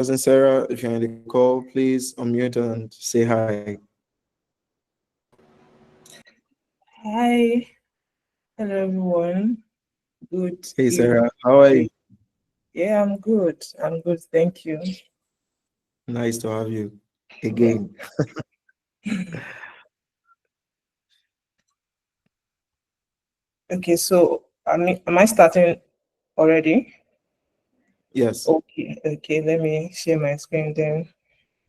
Cousin Sarah, if you're in the call, please unmute and say hi. Hi. Hello, everyone. Good. Hey, Sarah, how are you? Yeah, I'm good. I'm good. Thank you. Nice to have you again. Okay, so am I starting already? Yes. Okay, let me share my screen then.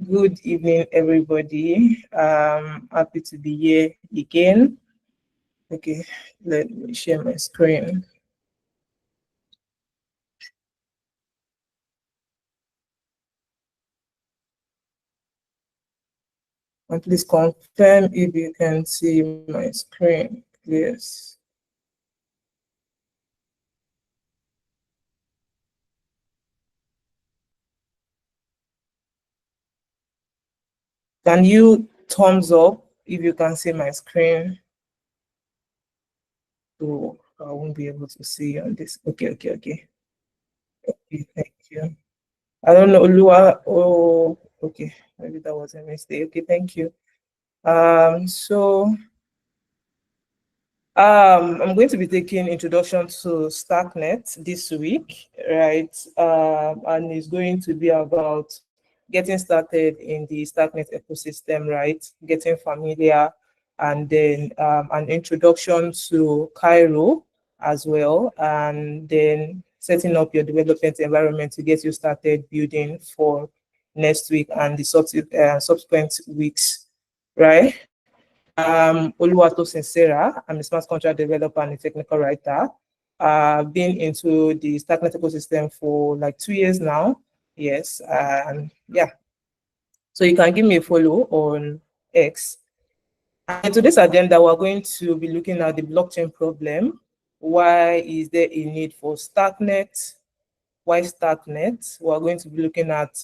Good evening, everybody. Happy to be here again. Okay, let me share my screen. And please confirm if you can see my screen. Yes. Can you thumbs up if you can see my screen? So I won't be able to see on this. Okay. Okay, thank you. I don't know, Lua. Oh, okay. Maybe that was a mistake. Okay, thank you. I'm going to be taking introduction to Starknet this week, right? And it's going to be about getting started in the Starknet ecosystem, right? Getting familiar, and then an introduction to Cairo as well, and then setting up your development environment to get you started building for next week and the subsequent weeks, right? Oluwatosin Sarah. I'm a smart contract developer and a technical writer. I've been into the Starknet ecosystem for like 2 years now. Yes, and yeah. So you can give me a follow on X. And to this agenda, we're going to be looking at the blockchain problem. Why is there a need for Starknet? Why Starknet? We're going to be looking at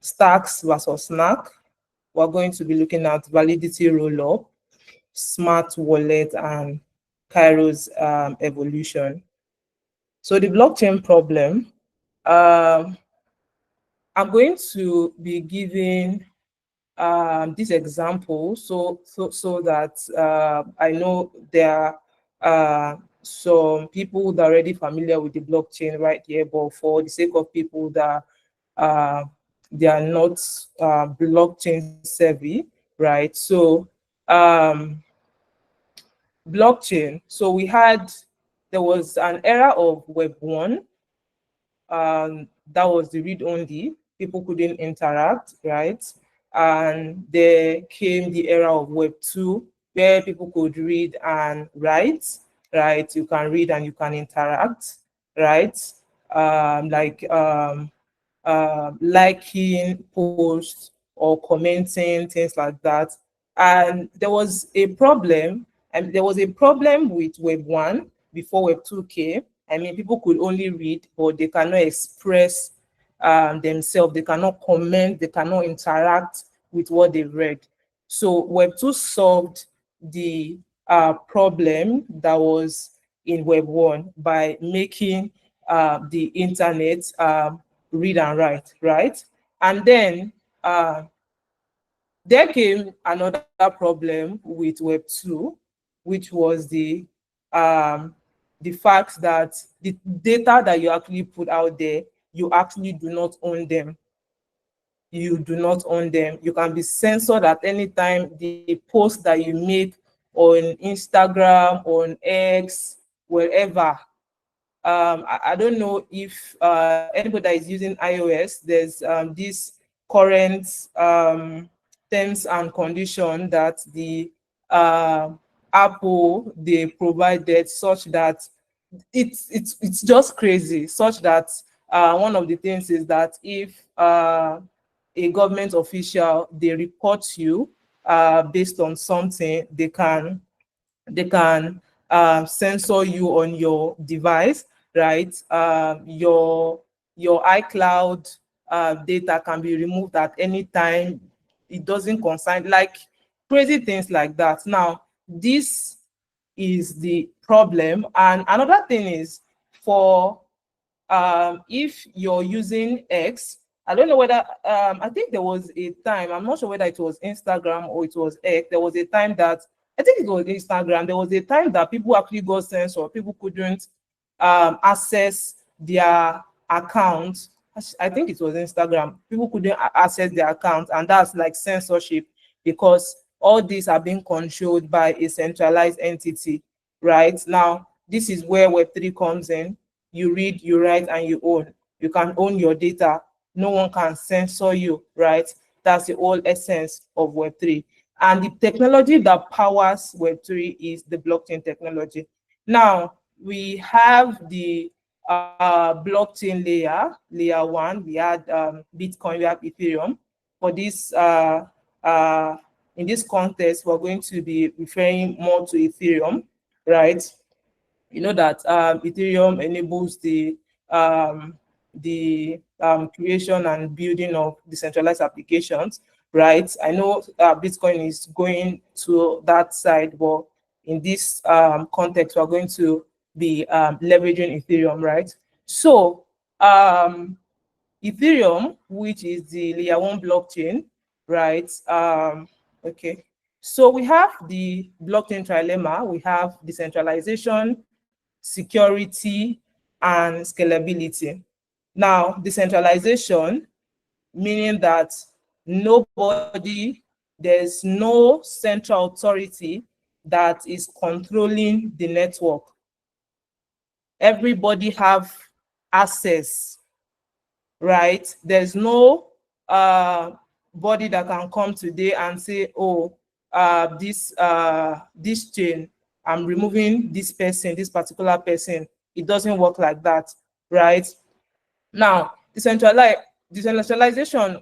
STARKs versus SNARK. We're going to be looking at validity rollup, smart wallet, and Cairo's evolution. So the blockchain problem, I'm going to be giving this example so that I know there are some people that are already familiar with the blockchain right here, but for the sake of people that they are not blockchain savvy, right? So blockchain. So there was an era of Web 1. That was the read only. People couldn't interact, right? And there came the era of Web 2, where people could read and write, right? You can read and you can interact, right? Like liking posts or commenting, things like that. And there was a problem, and there was a problem with Web 1 before Web 2 came. I mean, people could only read, but they cannot express themselves. They cannot comment. They cannot interact with what they've read. So Web 2 solved the problem that was in Web 1 by making the internet read and write, right? And then there came another problem with Web 2, which was the fact that the data that you actually put out there, you actually do not own them. You do not own them. You can be censored at any time. The post that you make on Instagram, on X, wherever. I don't know if anybody that is using iOS, there's this current terms and condition that the Apple they provided, such that it's just crazy, such that one of the things is that if a government official they report you based on something, they can censor you on your device, right? Your iCloud data can be removed at any time. It doesn't concern, like, crazy things like that. Now, this is the problem. And another thing is, for if you're using X, I don't know whether, I think there was a time, I'm not sure whether it was Instagram or it was X, there was a time that, I think it was Instagram, there was a time that people actually got censored, people couldn't access their account. I think it was Instagram, people couldn't access their account, and that's like censorship, because all these are being controlled by a centralized entity, right? Now, this is where Web3 comes in. You read, you write, and you own. You can own your data. No one can censor you, right? That's the whole essence of Web3. And the technology that powers Web3 is the blockchain technology. Now, we have the blockchain layer 1. We had Bitcoin, we have Ethereum. For this, in this context, we're going to be referring more to Ethereum, right? You know that Ethereum enables the creation and building of decentralized applications, right? I know Bitcoin is going to that side, but in this context, we're going to be leveraging Ethereum, right? So Ethereum, which is the layer 1 blockchain, right? Okay. So we have the blockchain trilemma, we have decentralization, security, and scalability. Now, decentralization, meaning that there's no central authority that is controlling the network. Everybody have access, right? There's no body that can come today and say, oh, this chain, I'm removing this person, this particular person. It doesn't work like that, right? Now, decentralization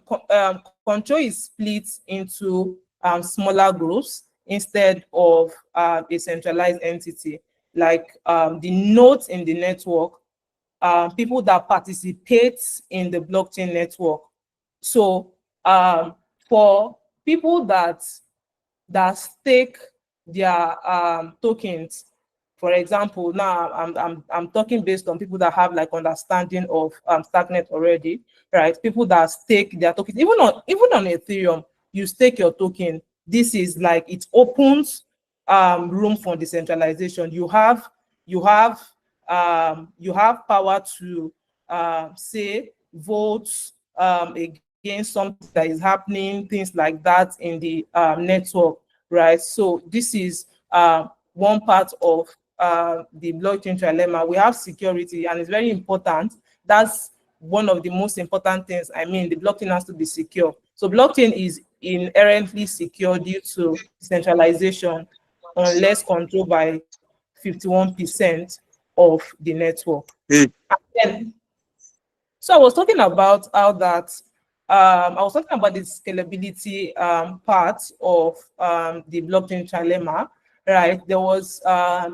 control is split into smaller groups instead of a centralized entity. Like the nodes in the network, people that participate in the blockchain network. So for people that stake their tokens, for example, now I'm talking based on people that have like understanding of Starknet already, right? People that stake their tokens, even on Ethereum, you stake your token. This is like, it opens room for decentralization. You have power to say vote against something that is happening, things like that in the network, right? So this is one part of the blockchain trilemma. We have security, and it's very important. That's one of the most important things. I mean, the blockchain has to be secure. So blockchain is inherently secure due to decentralization, unless controlled by 51% of the network. So I was talking about how that I was talking about the scalability part of the blockchain trilemma, right? There was a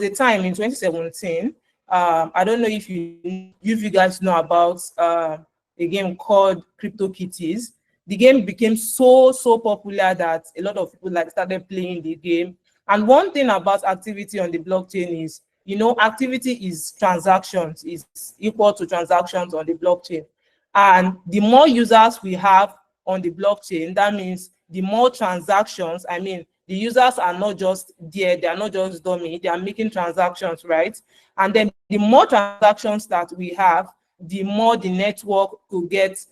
time in 2017. I don't know if you guys know about a game called CryptoKitties. The game became so popular that a lot of people like started playing the game. And one thing about activity on the blockchain is, you know, activity is transactions, is equal to transactions on the blockchain. And the more users we have on the blockchain, that means the more transactions. I mean, the users are not just there, they are not just dummy, they are making transactions, right? And then the more transactions that we have, the more the network could get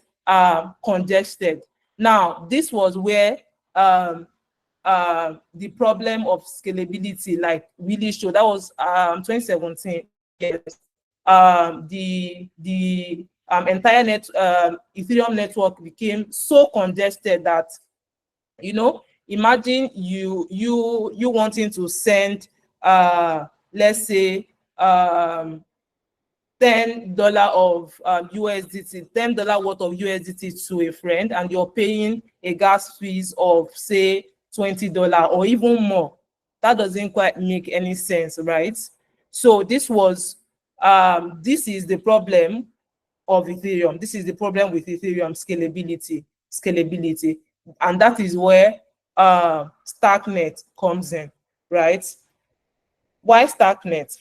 congested. Now, this was where the problem of scalability like really showed. That was 2017. Yes. The entire Ethereum network became so congested that, you know, imagine you wanting to send let's say $10 of USDT, $10 worth of USDT to a friend, and you're paying a gas fees of say $20 or even more. That doesn't quite make any sense, right? So this was this is the problem of Ethereum. This is the problem with Ethereum: scalability, and that is where Starknet comes in, right? Why Starknet?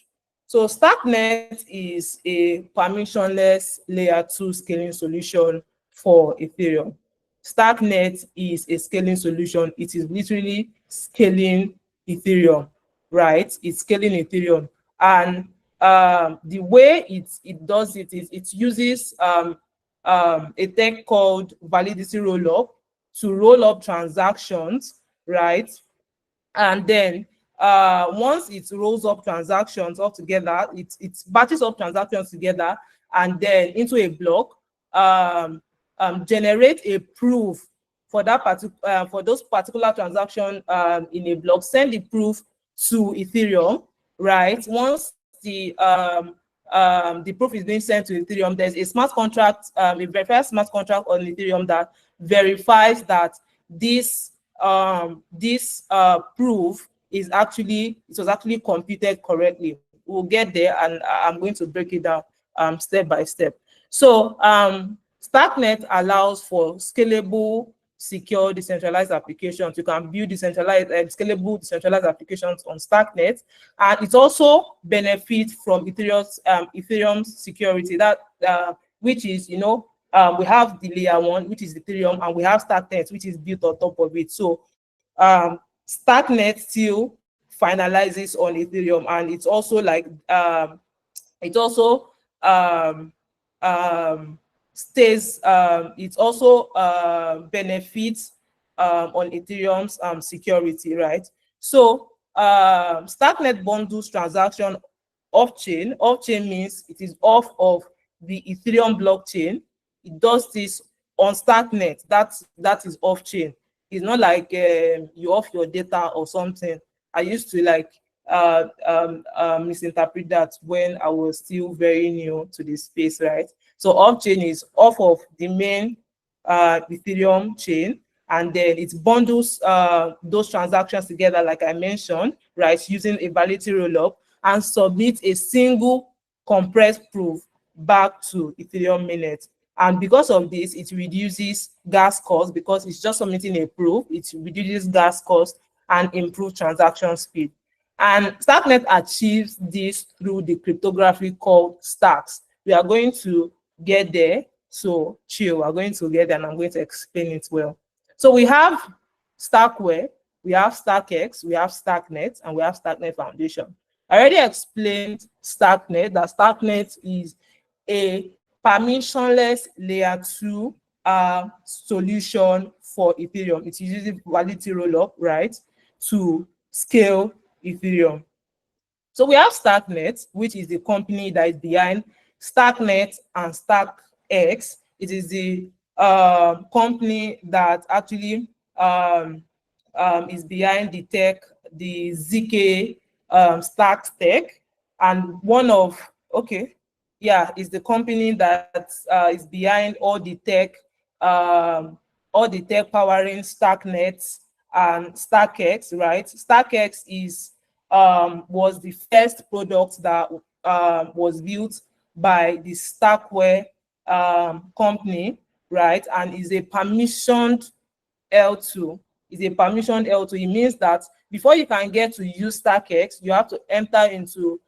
So Starknet is a permissionless layer 2 scaling solution for Ethereum. Starknet is a scaling solution. It is literally scaling Ethereum, right? It's scaling Ethereum. And the way it does it is it uses a tech called Validity Rollup to roll up transactions, right? And then once it rolls up transactions all together, it batches up transactions together and then into a block, generate a proof for that for those particular transaction in a block, send the proof to Ethereum, right? Once the proof is being sent to Ethereum, there's a smart contract, a verified smart contract on Ethereum that verifies that this proof is actually, it was actually computed correctly. We'll get there, and I'm going to break it down step by step. So Starknet allows for scalable, secure, decentralized applications. You can build decentralized, scalable, decentralized applications on Starknet, and it also benefits from Ethereum's security. That which is, you know, we have the layer 1, which is Ethereum, and we have Starknet, which is built on top of it. So Starknet still finalizes on Ethereum, and it's also like it also stays, it also benefits on Ethereum's security, right? So Starknet bundles transaction off-chain. Off-chain means it is off of the Ethereum blockchain. It does this on Starknet. That is off-chain. It's not like you off your data or something. I used to like misinterpret that when I was still very new to this space, right? So off-chain is off of the main Ethereum chain, and then it bundles those transactions together, like I mentioned, right, using a validity rollup, and submit a single compressed proof back to Ethereum mainnet. And because of this, it reduces gas cost, because it's just submitting a proof. It reduces gas cost and improves transaction speed. And Starknet achieves this through the cryptography called STARKs. We are going to get there, so chill. We're going to get there, and I'm going to explain it well. So we have StarkWare, we have StarkEx, we have Starknet, and we have Starknet Foundation. I already explained Starknet, that Starknet is a permissionless layer 2 solution for Ethereum. It uses validity rollup, right, to scale Ethereum. So we have Starknet, which is the company that is behind Starknet and StarkEx. It is the company that actually is behind the tech, the ZK Stark tech, and one of, is the company that is behind all the tech powering Starknet and StarkEx, right? StarkEx is was the first product that was built by the StarkWare company, right? And is a permissioned L2. Is a permissioned L2. It means that before you can get to use StarkEx, you have to enter into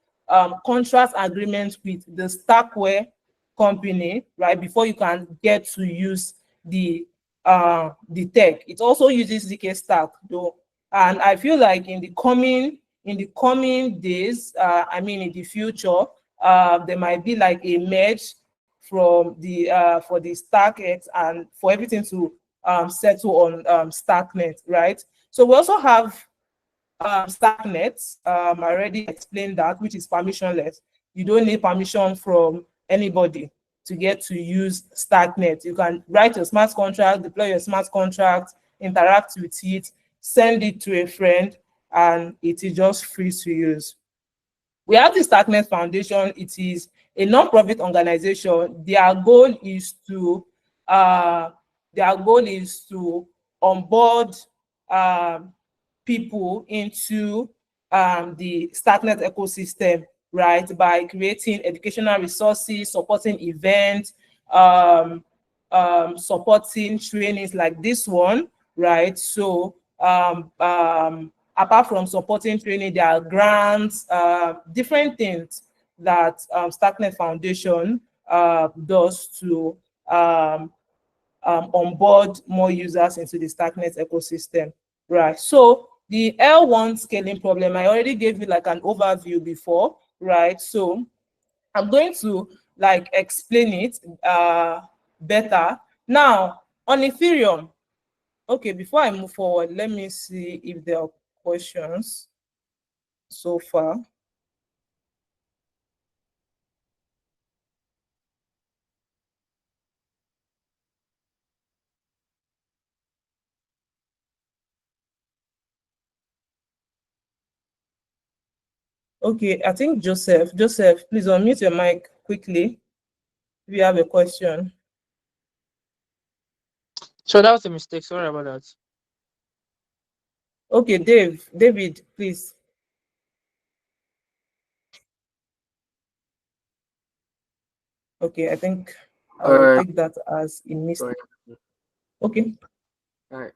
contract agreement with the StarkWare company, right? Before you can get to use the tech. It also uses ZK Stack though, and I feel like in the coming days, I mean in the future, there might be like a merge from the for the StarkEx and for everything to settle on Starknet, right? So we also have Starknet. I already explained that, which is permissionless. You don't need permission from anybody to get to use Starknet. You can write a smart contract, deploy your smart contract, interact with it, send it to a friend, and it is just free to use. We have the Starknet Foundation. It is a non-profit organization. Their goal is to onboard people into the Starknet ecosystem, right, by creating educational resources, supporting events, supporting trainings like this one, right? So apart from supporting training, there are grants, different things that Starknet Foundation does to onboard more users into the Starknet ecosystem, right? So the L1 scaling problem, I already gave you like an overview before, right? So I'm going to like explain it better. Now, on Ethereum, okay, before I move forward, let me see if there are questions so far. Okay, I think Joseph, please unmute your mic quickly if you have a question. So that was a mistake. Sorry about that. Okay, David, please. Okay, I think I will take that as a mistake. Okay. All right.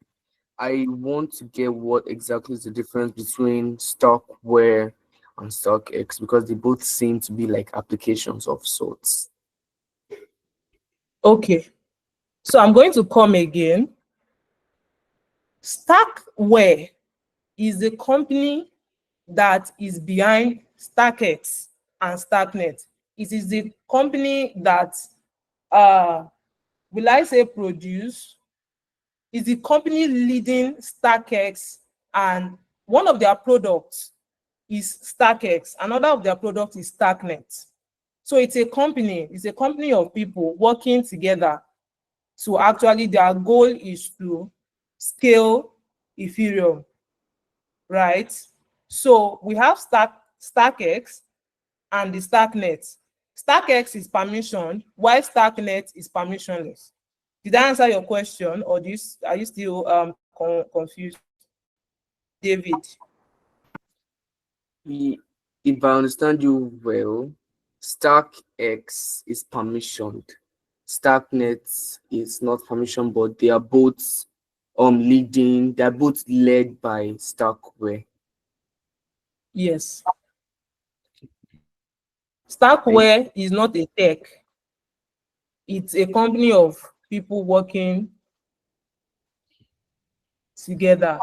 I want to get what exactly is the difference between StarkWare and StarkEx, because they both seem to be like applications of sorts. Okay. So I'm going to come again. StarkWare is the company that is behind StarkEx and Starknet. It is the company that, will I say produce, is the company leading StarkEx, and one of their products is StarkEx. Another of their products is Starknet. So it's a company of people working together to actually, their goal is to scale Ethereum, right? So we have StarkEx and the Starknet. StarkEx is permissioned, while Starknet is permissionless. Did I answer your question, or are you still confused, David? If I understand you well, StarkEx is permissioned. Starknet is not permissioned, but they are both they're both led by StarkWare. Yes. StarkWare is not a tech. It's a company of people working together.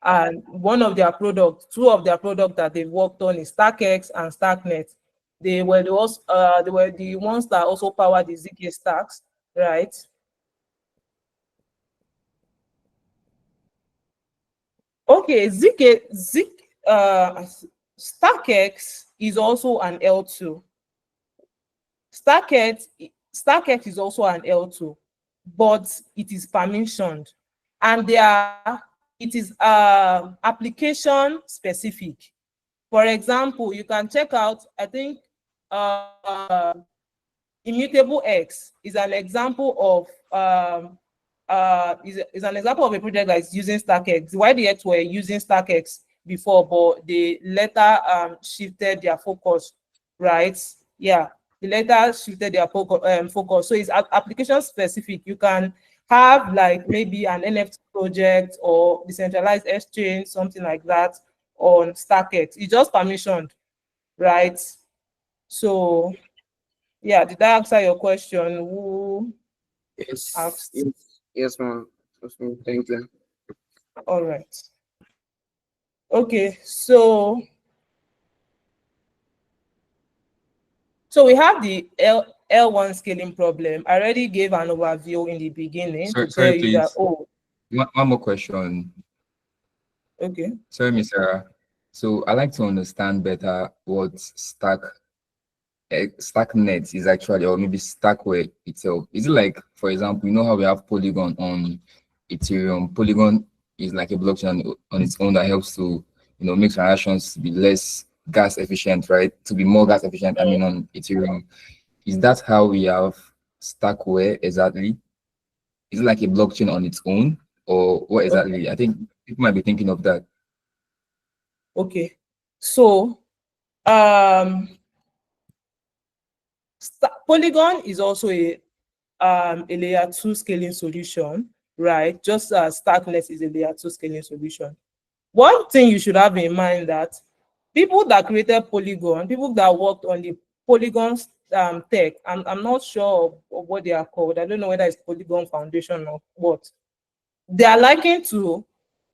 And one of their products, two of their products that they worked on is StarkEx and Starknet. They were the ones that also power the ZK stacks, right? Okay, StarkEx is also an L2. StarkEx is also an L2, but it is permissioned, and it is application specific. For example, you can check out, I think Immutable X is an example of is an example of a project that is using StarkEx. The YDX were using StarkEx before, but they later shifted their focus, right? Yeah, they later shifted their focus. So it's application specific. You can have like maybe an NFT project or decentralized exchange, something like that on StarkEx. It's just permissioned, right? So yeah, did I answer your question? Who Yes. asked? Yes, ma'am. Thank you. All right. Okay, so we have the L1 scaling problem. I already gave an overview in the beginning to tell you that, oh. One more question. Okay. Sorry, Miss Sarah. So I like to understand better what Starknet is actually, or maybe StarkWare itself. Is it like, for example, you know how we have Polygon on Ethereum? Polygon is like a blockchain on its own that helps to, make transactions to be less gas efficient, right? To be more gas efficient, I mean, on Ethereum. Is that how we have StarkWare exactly? Is it like a blockchain on its own, or what exactly? Okay. I think people might be thinking of that. Okay. So Polygon is also a layer 2 scaling solution, right? Just as Starknet is a layer 2 scaling solution. One thing you should have in mind that people that created Polygon, people that worked on the Polygon tech. I'm not sure of what they are called. I don't know whether it's Polygon Foundation or what. They are likened to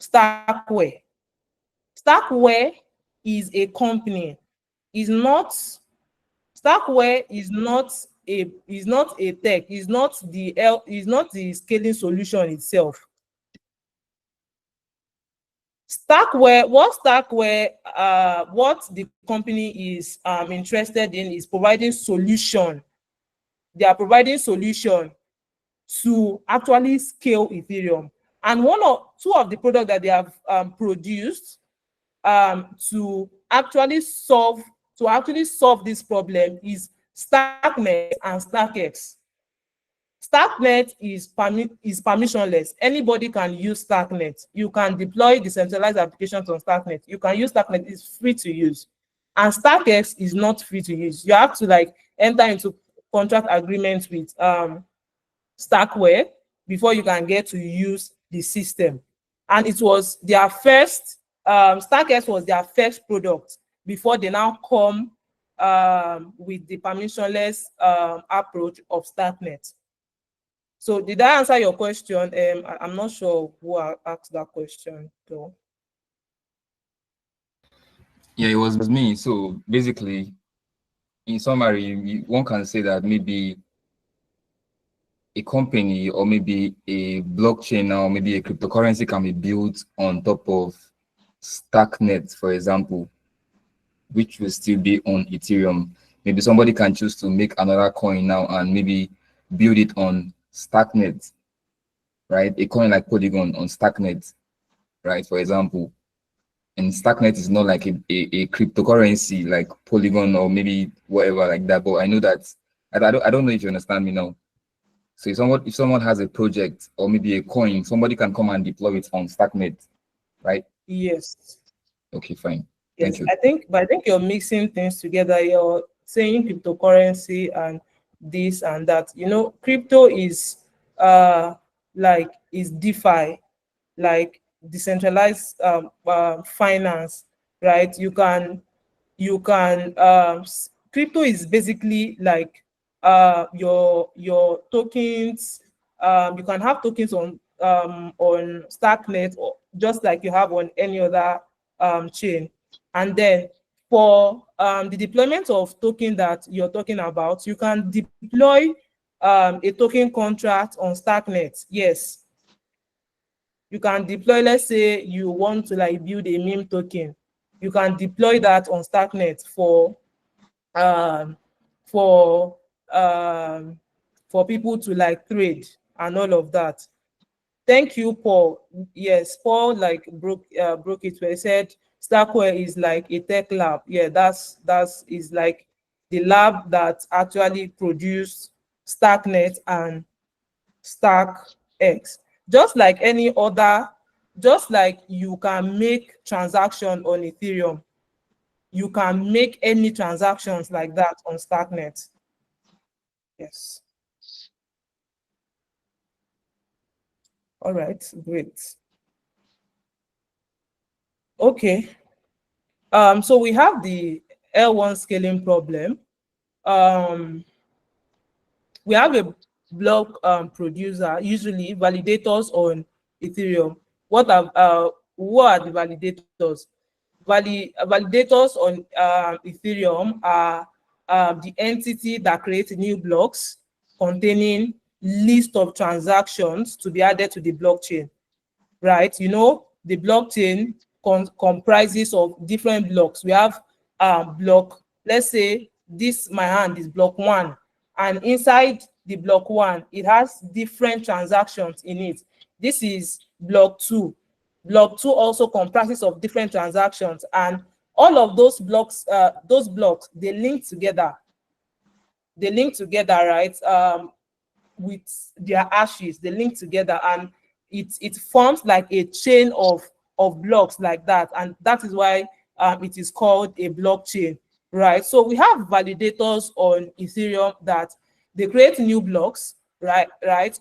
StarkWare. StarkWare is a company. StarkWare is not a tech. Is not the scaling solution itself. StarkWare, what the company is interested in is providing solution. They are providing solution to actually scale Ethereum. And two of the products that they have produced to actually solve this problem is Starknet and StarkEx. Starknet is permissionless. Anybody can use Starknet. You can deploy decentralized applications on Starknet. You can use Starknet. It's free to use. And StarkEx is not free to use. You have to like enter into contract agreements with StarkWare before you can get to use the system. And it was their first, StarkEx was their first product before they now come with the permissionless approach of Starknet. So did I answer your question? I'm not sure who asked that question though. Yeah, it was me. So basically, in summary, one can say that maybe a company or maybe a blockchain or maybe a cryptocurrency can be built on top of Starknet, for example, which will still be on Ethereum. Maybe somebody can choose to make another coin now and maybe build it on Starknet, right? A coin like Polygon on Starknet, right? For example, and Starknet is not like a cryptocurrency like Polygon or maybe whatever like that. But I know that I don't know if you understand me now. So if someone has a project or maybe a coin, somebody can come and deploy it on Starknet, right? Yes. Okay, fine. Yes, Thank you. I think you're mixing things together. You're saying cryptocurrency and this and that. You know, crypto is is DeFi, like decentralized finance, right? Crypto is basically like your tokens. You can have tokens on Starknet, or just like you have on any other chain. And then for the deployment of token that you're talking about, you can deploy a token contract on Starknet. Yes, you can deploy, let's say you want to like build a meme token, you can deploy that on Starknet for people to like trade and all of that. Thank you, Paul. Yes, Paul like broke it where he said StarkWare is like a tech lab. Yeah, that's is like the lab that actually produced Starknet and StarkEx. Just like any other, just like you can make transaction on Ethereum, you can make any transactions like that on Starknet. Yes. All right, great. Okay. So we have the L1 scaling problem. We have a block producer, usually validators on Ethereum. Who are the validators? Validators on Ethereum are the entity that creates new blocks containing list of transactions to be added to the blockchain, right? You know, the blockchain comprises of different blocks. We have block, let's say my hand is block 1, and inside the block 1, it has different transactions in it. This is block 2. Block 2 also comprises of different transactions, and all of those blocks, they link together. They link together, right? With their hashes, they link together, and it forms like a chain of blocks like that, and that is why it is called a blockchain, right? So we have validators on Ethereum that they create new blocks, right,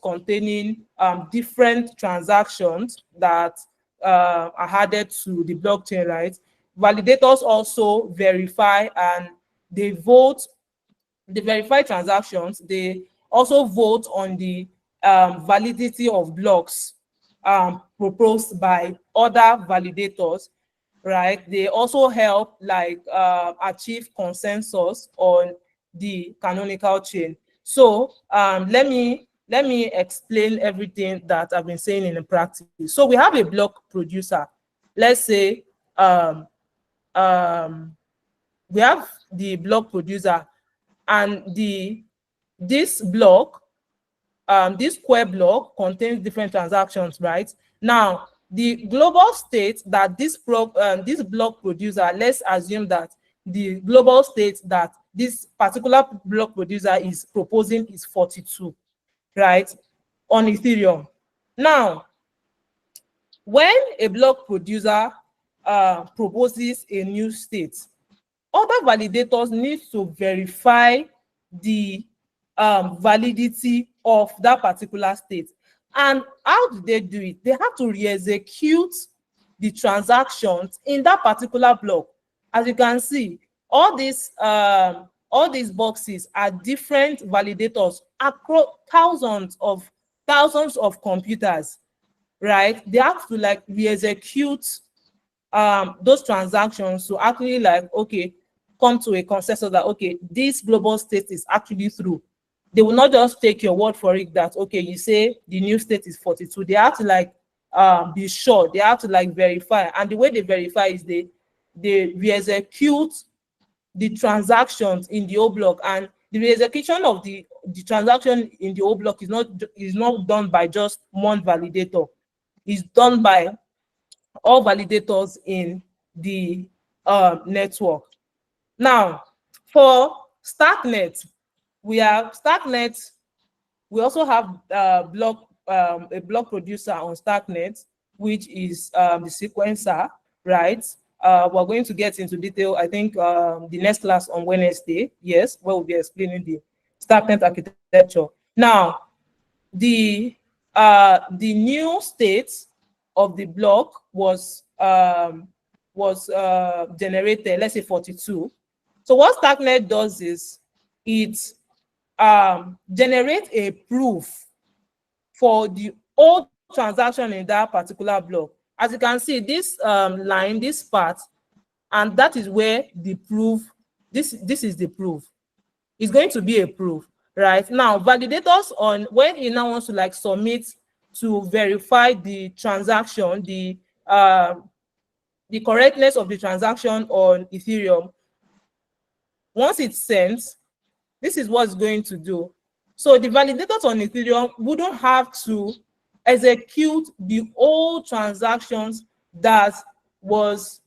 containing different transactions that are added to the blockchain, right? Validators also verify and they vote the verified transactions, they also vote on the validity of blocks proposed by other validators, right? They also help like achieve consensus on the canonical chain. So let me explain everything that I've been saying in the practice. So we have a block producer. Let's say we have the block producer, and this block, this square block contains different transactions, right? Now, the global state that this block producer, let's assume that the global state that this particular block producer is proposing is 42, right, on Ethereum. Now, when a block producer proposes a new state, other validators need to verify the validity of that particular state. And how do they do it? They have to re-execute the transactions in that particular block. As you can see, all these boxes are different validators across thousands of computers, right? They have to like re-execute those transactions to actually like, okay, come to a consensus that, okay, this global state is actually true. They will not just take your word for it that, okay, you say the new state is 42. They have to like be sure. They have to like verify. And the way they verify is they re-execute the transactions in the old block. And the re-execution of the transaction in the old block is not done by just one validator. It's done by all validators in the network. Now, for Starknet, we also have a block producer on Starknet, which is the sequencer, right? We're going to get into detail, I think, the next class on Wednesday, yes, where we'll be explaining the Starknet architecture. Now, the new state of the block was generated, let's say 42. So what Starknet does is it generates a proof for the old transaction in that particular block. As you can see, this line, this part, and that is where the proof, this is the proof. It's going to be a proof, right? Now, validators on, when he now wants to like submit to verify the transaction, the correctness of the transaction on Ethereum, once it's sent, this is what it's going to do. So the validators on Ethereum wouldn't have to execute the old transactions that was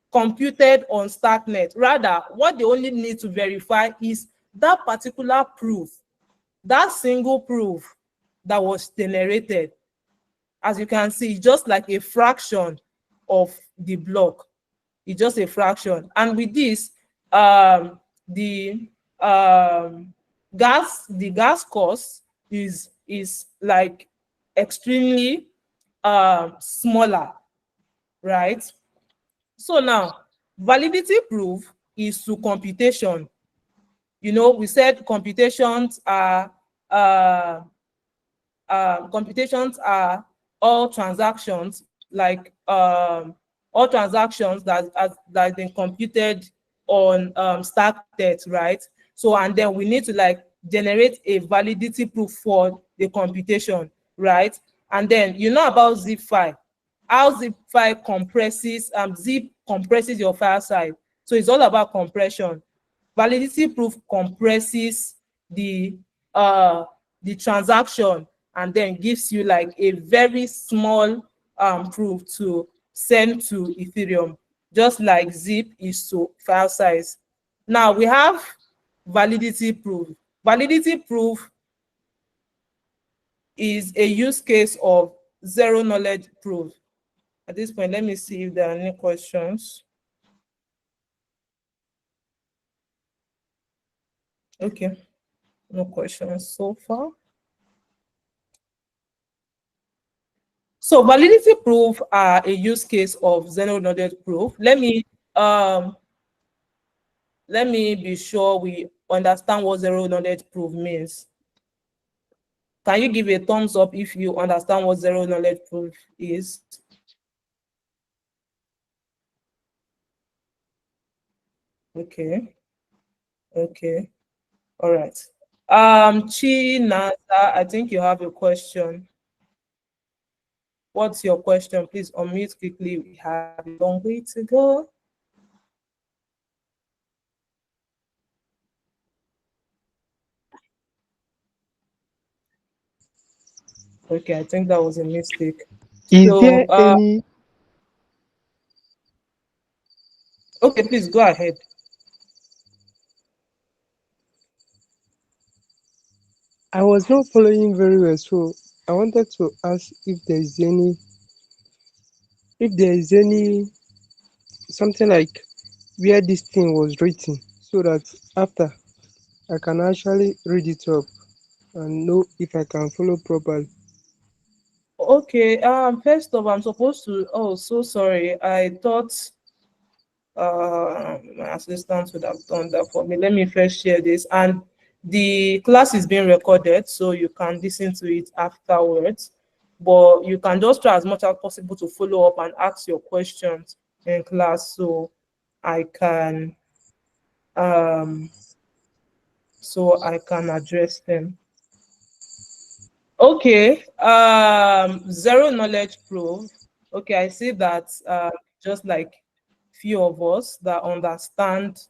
computed on Starknet. Rather, what they only need to verify is that particular proof, that single proof that was generated. As you can see, it's just like a fraction of the block. It's just a fraction. And with this, the gas cost is like extremely smaller, right? So now, validity proof is to computation. You know, we said computations are all transactions, like all transactions that have been computed on Starknet, right? So, and then we need to like generate a validity proof for the computation, right? And then you know about zip file, how zip file compresses, zip compresses your file size. So it's all about compression. Validity proof compresses the transaction and then gives you like a very small proof to send to Ethereum, just like zip is to file size. Now we have validity proof. Validity proof is a use case of zero knowledge proof. At this point, let me see if there are any questions. Okay, no questions so far. So validity proof are a use case of zero knowledge proof. Let me be sure we understand what zero knowledge proof means? Can you give a thumbs up if you understand what zero knowledge proof is? Okay. Okay. All right. Chinasa, I think you have a question. What's your question? Please unmute quickly. We have a long way to go. Okay, I think that was a mistake. Is So, there any? Okay, please go ahead. I was not following very well, so I wanted to ask if there is any, something like where this thing was written, so that after I can actually read it up and know if I can follow properly. Okay, first off, I'm supposed to, oh, so sorry. I thought my assistant would have done that for me. Let me first share this. And the class is being recorded, so you can listen to it afterwards. But you can just try as much as possible to follow up and ask your questions in class, so I can address them. Okay, zero knowledge proof. Okay, I see that just like few of us that understand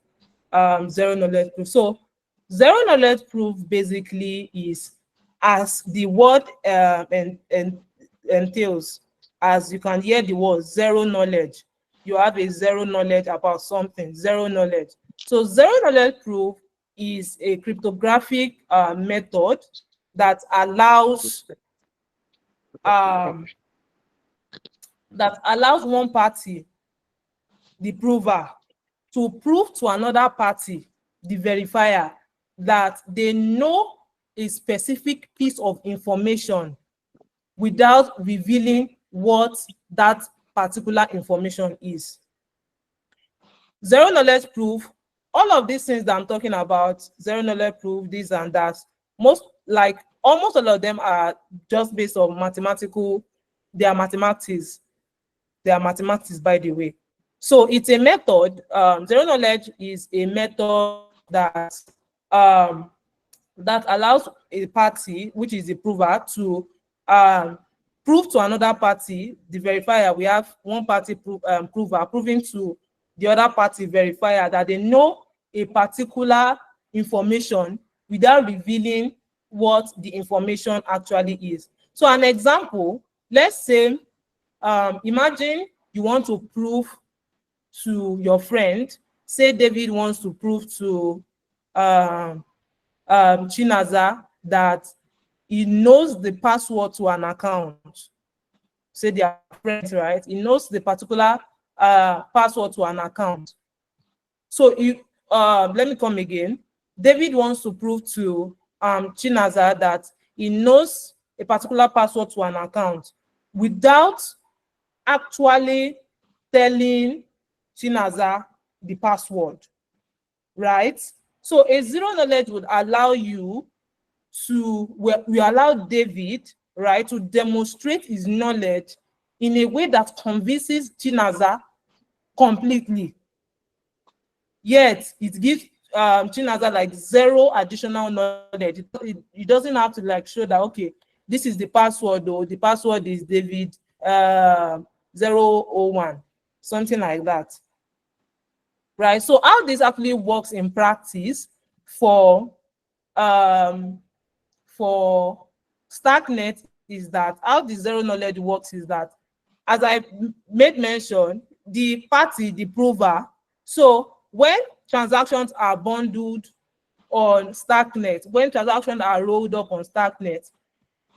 zero knowledge proof. So zero knowledge proof basically is, as the word entails, as you can hear the word zero knowledge, you have a zero knowledge about something, zero knowledge. So zero knowledge proof is a cryptographic method that allows one party, the prover, to prove to another party, the verifier, that they know a specific piece of information without revealing what that particular information is. Zero knowledge proof, all of these things that I'm talking about, zero knowledge proof, this and that, almost all of them are just based on mathematical, they are mathematics, by the way. So it's a method, zero knowledge is a method that allows a party, which is the prover, to prove to another party, the verifier. We have one party prover proving to the other party verifier that they know a particular information without revealing what the information actually is. So an example, let's say, imagine you want to prove to your friend, say David wants to prove to Chinaza that he knows the password to an account. Say they are friends, right? He knows the particular password to an account. So let me come again. David wants to prove to Chinaza that he knows a particular password to an account without actually telling Chinaza the password, right? So a zero knowledge would allow you to, we allow David, right, to demonstrate his knowledge in a way that convinces Chinaza completely. Yet it gives Chinaza like zero additional knowledge. It doesn't have to like show that, okay, this is the password, or the password is David 001, something like that. Right. So how this actually works in practice for Starknet is that, how the zero knowledge works is that, as I made mention, the party, the prover, so when transactions are bundled on Starknet, when transactions are rolled up on Starknet,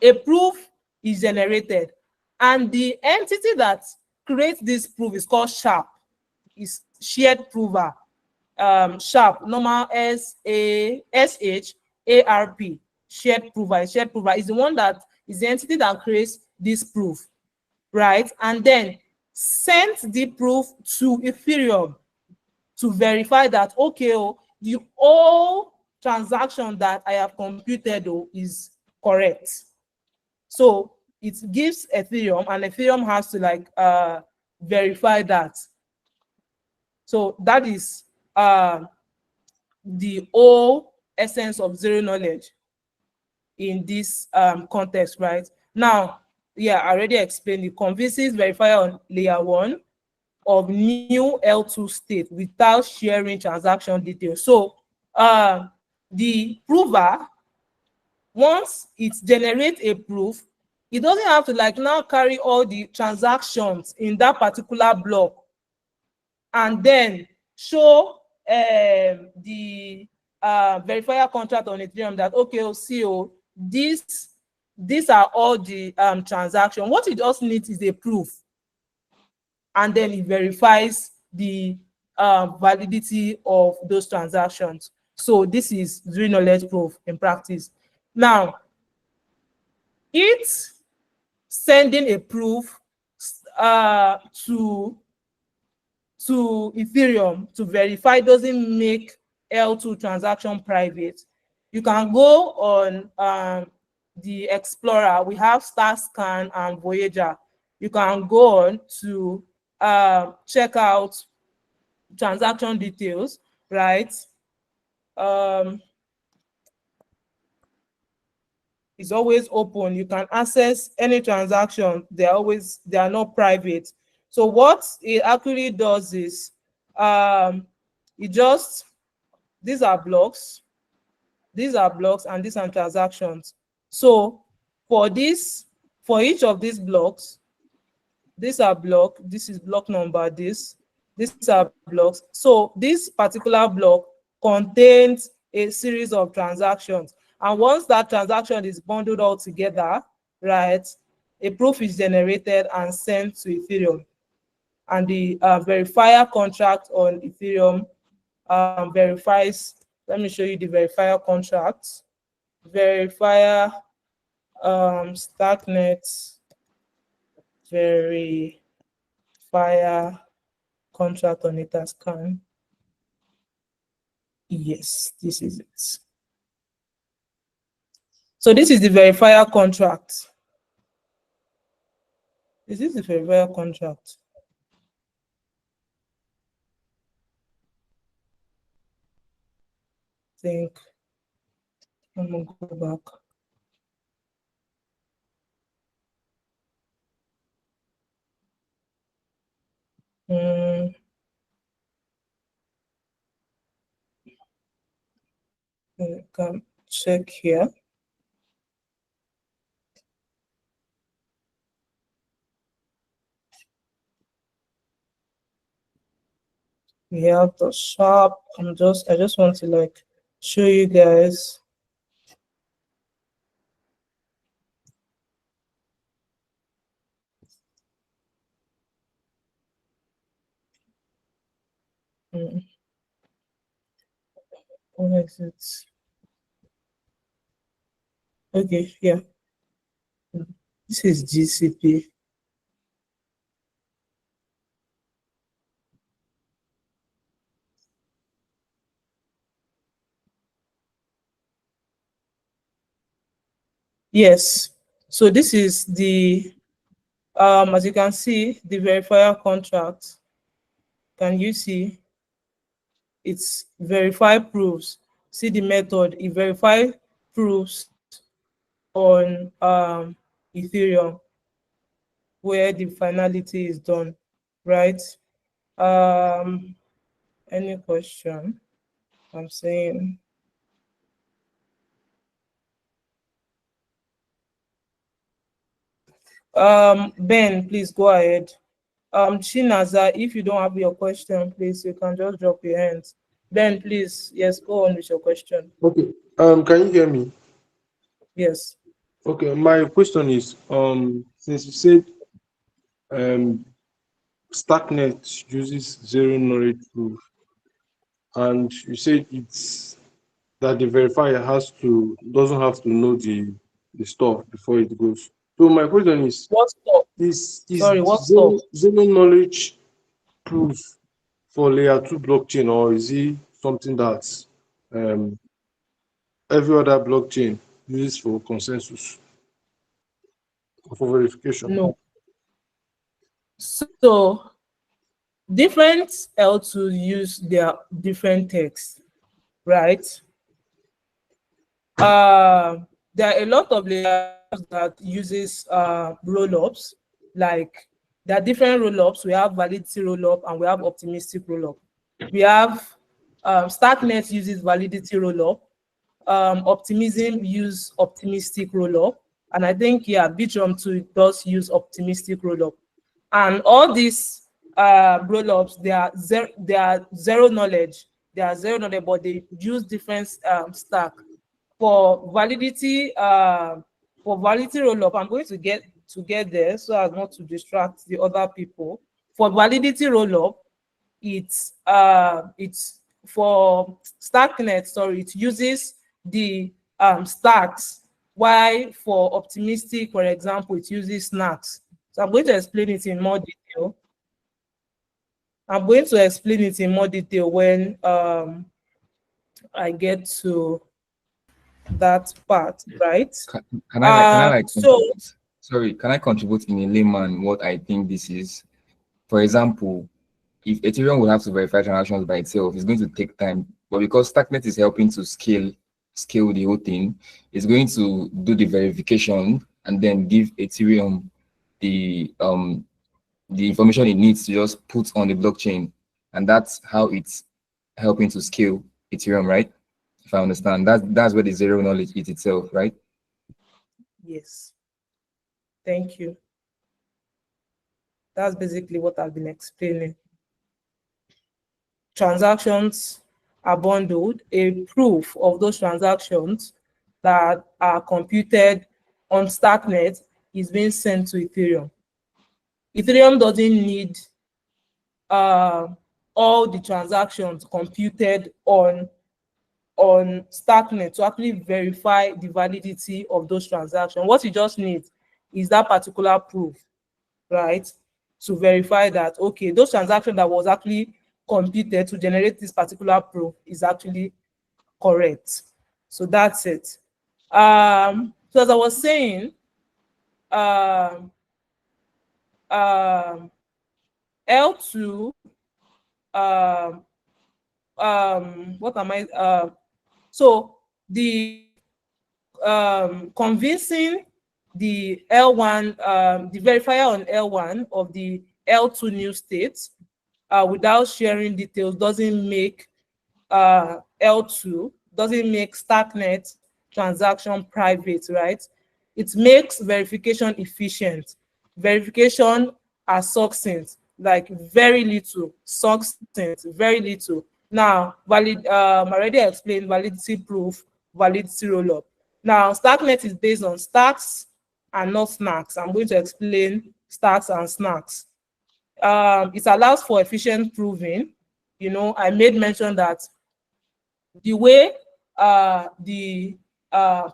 a proof is generated, and the entity that creates this proof is called Sharp, is shared prover. Sharp, normal SHARP, shared prover. Shared prover is the one that is the entity that creates this proof, right? And then sends the proof to Ethereum to verify that, okay, all transaction that I have computed is correct. So it gives Ethereum, and Ethereum has to like verify that. So that is the whole essence of zero knowledge in this context, right? Now, yeah, I already explained it. Convinces verifier on layer 1 of new L2 state without sharing transaction details. So the prover, once it generates a proof, it doesn't have to like now carry all the transactions in that particular block and then show the verifier contract on Ethereum that, okay, CO, these are all the transactions. What it just needs is a proof, and then it verifies the validity of those transactions. So this is zero knowledge proof in practice. Now, it's sending a proof to Ethereum to verify doesn't make L2 transaction private. You can go on the Explorer. We have StarScan and Voyager. You can go on to check out transaction details, right? It's always open. You can access any transaction. They are not private. So what it actually does is these are blocks, and these are transactions. So for each of these blocks, these are block, this is block number, these are blocks. So this particular block contains a series of transactions. And once that transaction is bundled all together, right, a proof is generated and sent to Ethereum. And the verifier contract on Ethereum verifies. Let me show you the verifier contract. Verifier Starknet verifier contract on Etherscan. Yes, this is it. So this is the verifier contract. Is this the verifier contract? I think I'm gonna go back. You can check here. We have the sharp. I just want to like show you guys. What is it? Okay, yeah. This is GCP. Yes. So this is the as you can see, the verifier contract. Can you see? It's verify proofs. See the method. It verify proofs on Ethereum where the finality is done, right? Any question? I'm saying. Ben, please go ahead. Chinaza, if you don't have your question, please, you can just drop your hands. Ben, please, yes, go on with your question. Okay. Can you hear me? Yes. Okay. My question is, since you said, Starknet uses zero knowledge proof, and you said it's that the verifier doesn't have to know the stuff before it goes. So my question is, What stuff? Is What stuff? zero knowledge proof for layer 2 blockchain, or is it something that's every other blockchain uses for consensus or for verification? No. So different L2 use their different texts, right? There are a lot of layers that uses rollups. Like there are different rollups. We have validity rollup and we have optimistic rollup. We have Starknet uses validity rollup. Optimism use optimistic rollup, and I think Bitrum too does use optimistic rollup. And all these rollups, they are zero knowledge. They are zero knowledge, but they use different stack. For validity rollup, I'm going to get there so as not to distract the other people. For validity rollup, it's for Starknet, sorry, it uses the STRKs, while for optimistic, for example, it uses SNARKs. So I'm going to explain it in more detail. I'm going to explain it in more detail when I get to that part, right? Can I like so sorry, can I contribute in a layman what I think this is? For example, if Ethereum will have to verify transactions by itself, it's going to take time. But because Starknet is helping to scale the whole thing, it's going to do the verification and then give Ethereum the information it needs to just put on the blockchain. And that's how it's helping to scale Ethereum, right? If I understand, that's where the zero knowledge is itself, right? yes, thank you. That's basically what I've been explaining. Transactions are bundled. A proof of those transactions that are computed on Starknet is being sent to Ethereum. Ethereum doesn't need all the transactions computed on Starknet to actually verify the validity of those transactions. What you just need is that particular proof, right? To verify that, okay, those transactions that was actually computed to generate this particular proof is actually correct. So that's it. So as I was saying, L2, what am I? So the convincing the L1, the verifier on L1 of the L2 new state without sharing details doesn't make L2, doesn't make Starknet transaction private, right? It makes verification efficient. Verification are succinct, like very little, succinct, very little. Now, I already explained validity proof, validity rollup. Now, Starknet is based on STARKs and not SNARKs. I'm going to explain STARKs and SNARKs. It allows for efficient proving. You know, I made mention that the way the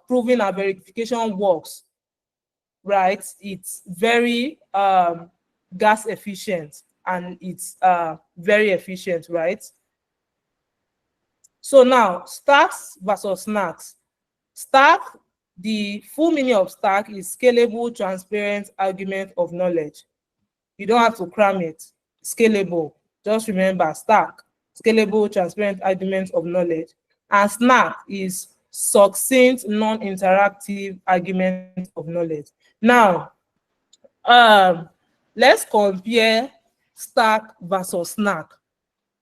proving and verification works, right? It's very gas efficient and it's very efficient, right? So now, STARKs versus SNARKs. STARK, the full meaning of STARK is scalable, transparent argument of knowledge. You don't have to cram it. Scalable. Just remember, STARK, scalable, transparent argument of knowledge. And SNARK is succinct, non-interactive argument of knowledge. Now, let's compare STARK versus SNARK.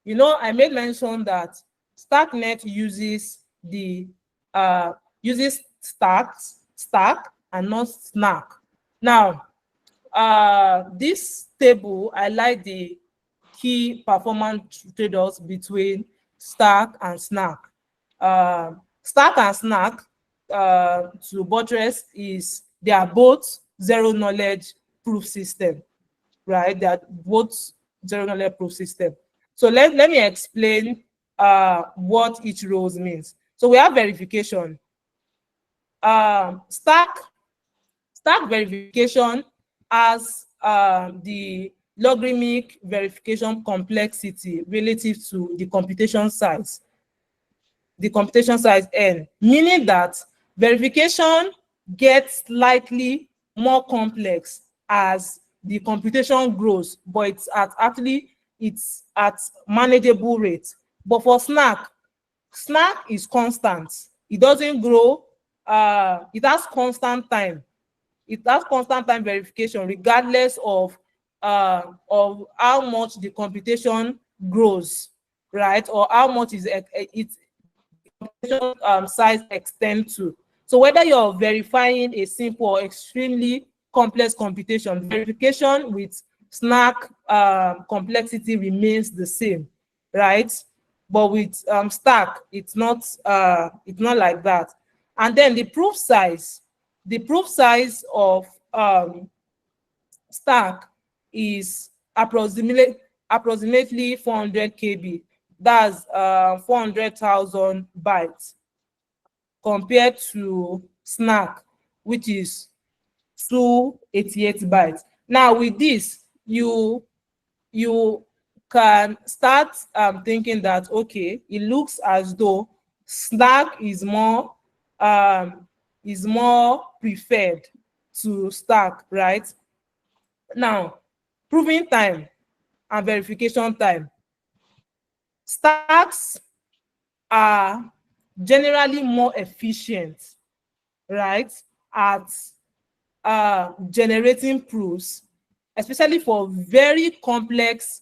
You know, I made mention that Starknet uses the uses STARK and not SNARK. Now, this table, I like the key performance trade-offs between STARK and SNARK. STARK and SNARK, to buttress, is they are both zero knowledge proof system, right? They are both zero knowledge proof system. So let me explain what each rows means. So we have verification. Stark verification has the logarithmic verification complexity relative to the computation size. the computation size n, meaning that verification gets slightly more complex as the computation grows, but it's at manageable rate. But for SNARK is constant. It doesn't grow. It has constant time. It has constant time verification regardless of how much the computation grows, right? Or how much is its computation size extend to. So whether you're verifying a simple or extremely complex computation, verification with SNARK complexity remains the same, right? But with STARK, it's not like that. And then the proof size of STARK is approximately 400 KB. That's 400,000 bytes compared to SNARK, which is 288 bytes. Now with this, you can start thinking that, okay, it looks as though SNARK is more preferred to STARK, right? Now, proving time and verification time. STARKs are generally more efficient, right, at generating proofs, especially for very complex.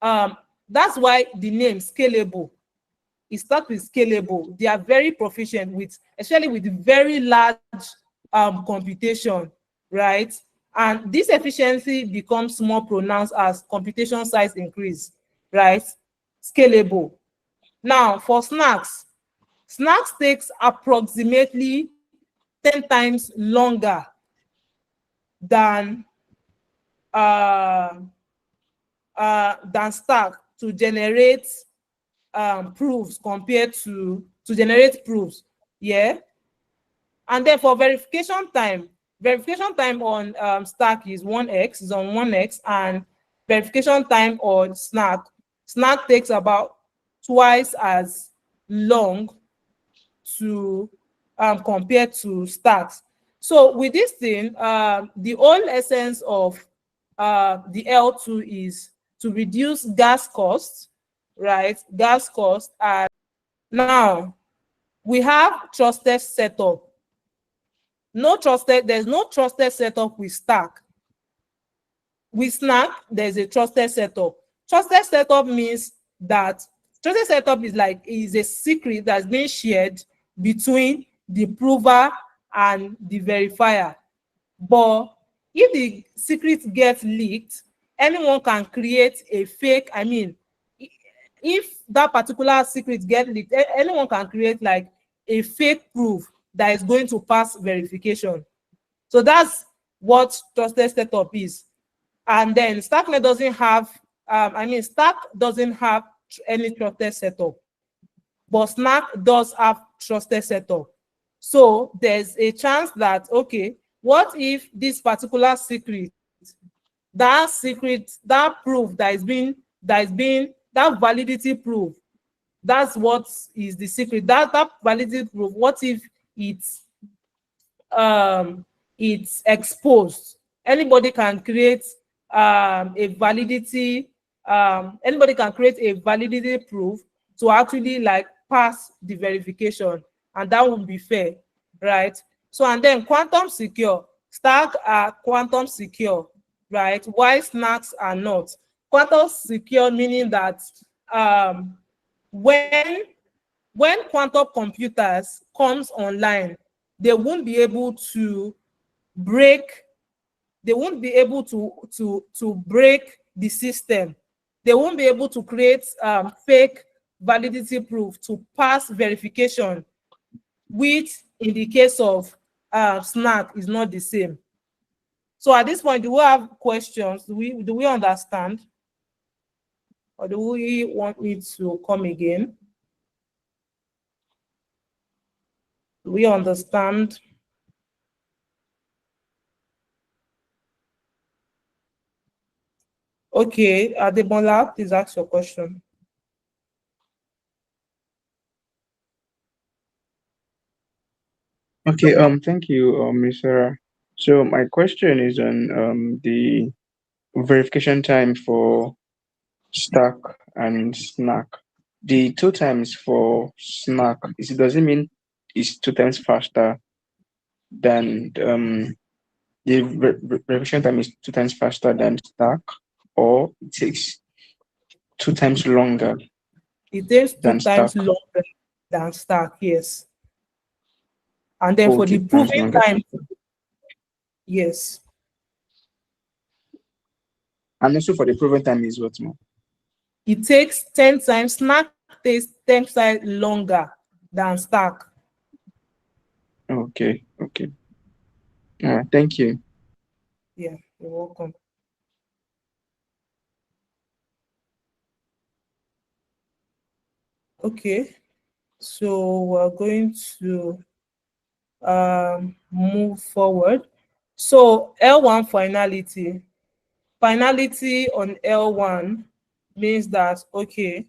That's why the name scalable. It starts with scalable. They are very proficient with, especially with very large computation, right? And this efficiency becomes more pronounced as computation size increase, right? Scalable. Now for SNARKs takes approximately 10 times longer than STARK to generate proofs compared to generate proofs. Yeah. And then for verification time on STARK is 1x, and verification time on SNARK takes about twice as long to compare to STARKs. So with this thing, the whole essence of the L2 is to reduce gas costs, right? Gas costs. And now we have trusted setup. There's no trusted setup with STARK. With SNARK, there's a trusted setup. Trusted setup means that trusted setup is a secret that's being shared between the prover and the verifier. But if the secret gets leaked, anyone can create a fake. I mean, if that particular secret gets leaked, anyone can create like a fake proof that is going to pass verification. So that's what trusted setup is. And then Starknet doesn't have, Stark doesn't have any trusted setup, but SNARK does have trusted setup. So there's a chance that, okay, what if this particular secret, that proof that validity proof, that's what is the secret, that validity proof, what if it's exposed? Anybody can create anybody can create a validity proof to actually like pass the verification, and that won't be fair, right? So and then quantum secure. STARK are quantum secure, right? Why SNARKs are not? Quantum secure meaning that when quantum computers comes online, they won't be able to break break the system. They won't be able to create fake validity proof to pass verification, which in the case of SNARK is not the same. So at this point, do we have questions? Do we understand? Or do we want me to come again? Do we understand? Okay, Adebola, please ask your question. Okay, thank you, Ms. Sarah. So my question is on the verification time for Stark and SNARK. The two times for SNARK, does it mean it's two times faster than the verification time is two times faster than Stark, or it takes two times longer It takes two than times Stark? longer than Stark, yes. And then for Okay, the two times proving longer. time, yes. And also for the proven time is what more? It takes 10 times, SNARK takes 10 times longer than Stark. Okay, okay. Thank you. Yeah, you're welcome. Okay, so we're going to move forward. So L1 finality. Finality on L1 means that, okay,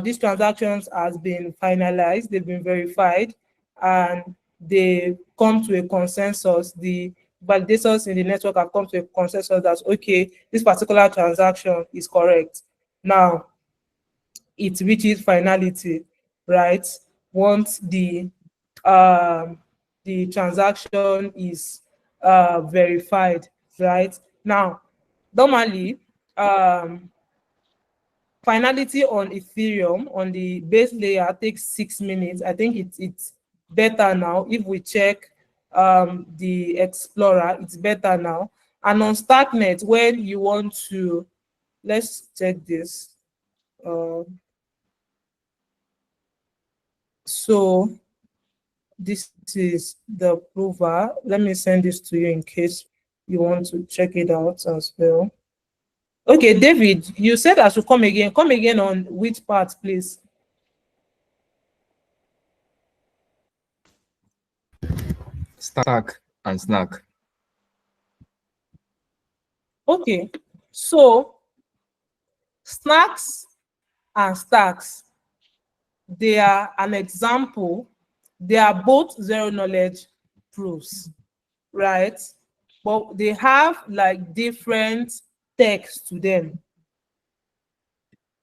these transactions has been finalized, they've been verified, and they come to a consensus. The validators in the network have come to a consensus that, okay, this particular transaction is correct. Now, it reaches finality, right? Once the transaction is verified, right? Now, normally, finality on Ethereum on the base layer takes 6 minutes. I think it's better now. If we check the Explorer, it's better now. And on Starknet, when you want to, let's check this. So this is the prover. Let me send this to you in case you want to check it out as well. Okay, David, you said I should come again. Come again on which part, please? Stark and SNARK. Okay, so SNARKs and STARKs, they are an example. They are both zero knowledge proofs, right? But they have like different text to them.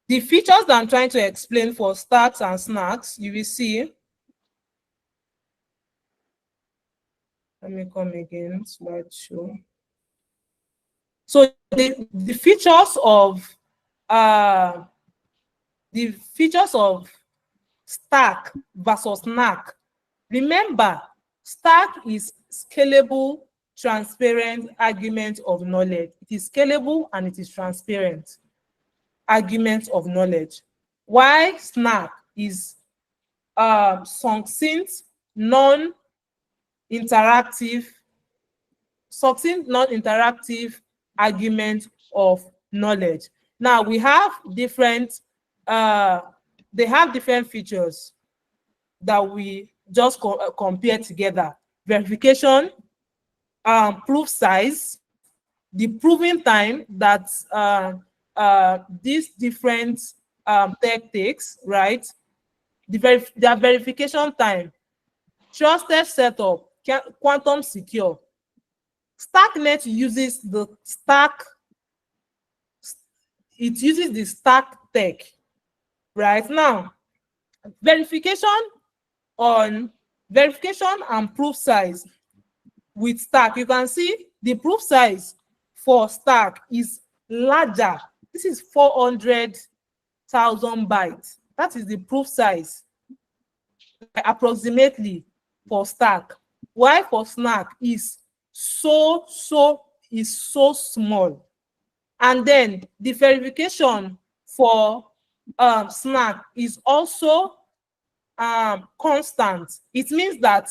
The features that I'm trying to explain for STARKs and SNARKs, you will see. Let me come again, slideshow. So the features of Stark versus SNARK. Remember, Stark is scalable, transparent argument of knowledge. It is scalable and it is transparent argument of knowledge. Why SNARK is succinct, non-interactive argument of knowledge. Now we have different they have different features that we just compare together. Verification, proof size, the proving time that these different tech takes, right? Their verification time, trusted setup, quantum secure. Starknet uses the Stark tech. Right now, verification and proof size with Stark, you can see the proof size for Stark is larger. This is 400,000 bytes. That is the proof size approximately for Stark. Why for SNARK is so small. And then the verification for SNARK is also constant. It means that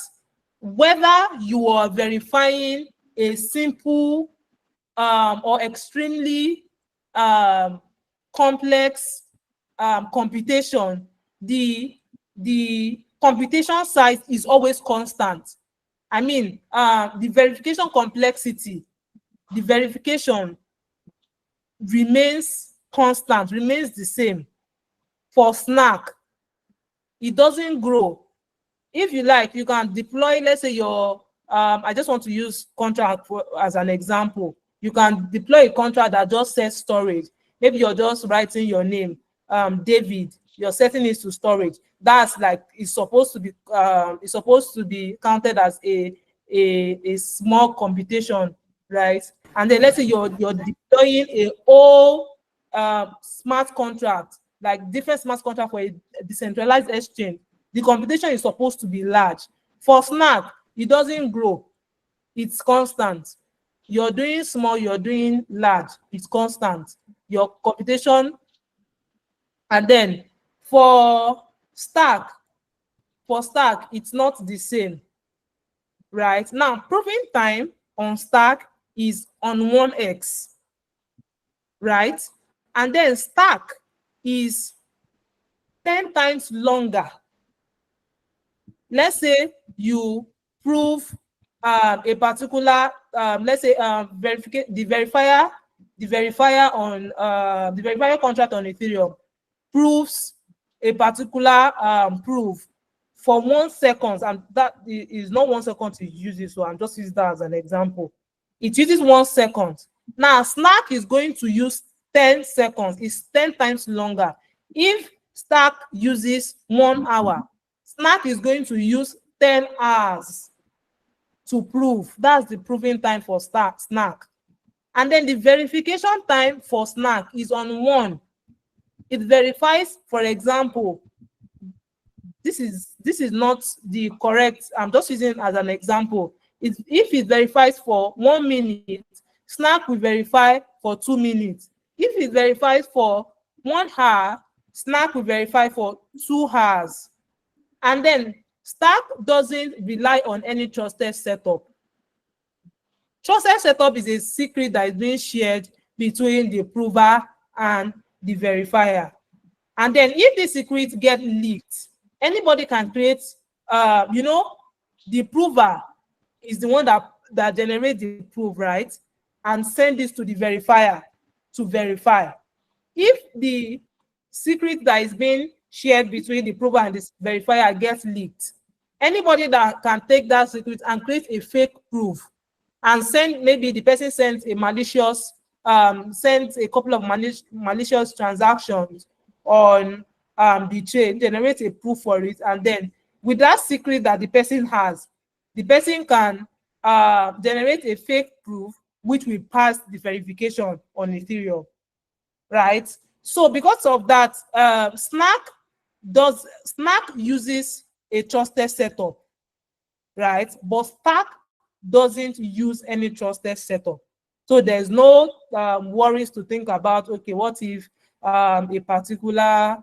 whether you are verifying a simple or extremely complex computation, the computation size is always constant. I mean, the verification complexity, the verification remains constant, remains the same. For SNARK, it doesn't grow. if you like, you can deploy, let's say your, I just want to use contract as an example. You can deploy a contract that just says storage. Maybe you're just writing your name, David, you're setting it to storage. That's like, it's supposed to be counted as a small computation, right? And then let's say you're deploying a whole smart contract, like different smart contract for a decentralized exchange. The computation is supposed to be large. For SNARK, it doesn't grow. It's constant. You're doing small, you're doing large. It's constant. Your computation. And then for Stark, it's not the same, right? Now, proving time on Stark is on 1x, right? And then Stark is 10 times longer. Let's say you prove a particular, let's say the verifier on the verifier contract on Ethereum proves a particular proof for 1 second, and that is not 1 second to use it, so I'm just using that as an example. It uses 1 second. Now SNARK is going to use 10 seconds. It's 10 times longer. If Stark uses 1 hour, SNARK is going to use 10 hours to prove. That's the proving time for SNARK. And then the verification time for SNARK is on 1. It verifies, for example, this is not the correct, I'm just using it as an example. If it verifies for 1 minute, SNARK will verify for 2 minutes. If it verifies for 1 hour, SNARK will verify for 2 hours. And then Stark doesn't rely on any trusted setup. Trusted setup is a secret that is being shared between the prover and the verifier. And then if the secrets get leaked, anybody can create, the prover is the one that generates the proof, right? And send this to the verifier to verify. If the secret that is being shared between the prover and the verifier gets leaked, anybody that can take that secret and create a fake proof and send, maybe the person sends a malicious, sends a couple of malicious transactions on the chain, generate a proof for it, and then with that secret that the person has, the person can generate a fake proof which will pass the verification on Ethereum, right? So because of that, SNARK uses a trusted setup, right? But Stark doesn't use any trusted setup. So there's no worries to think about, okay, what if a particular,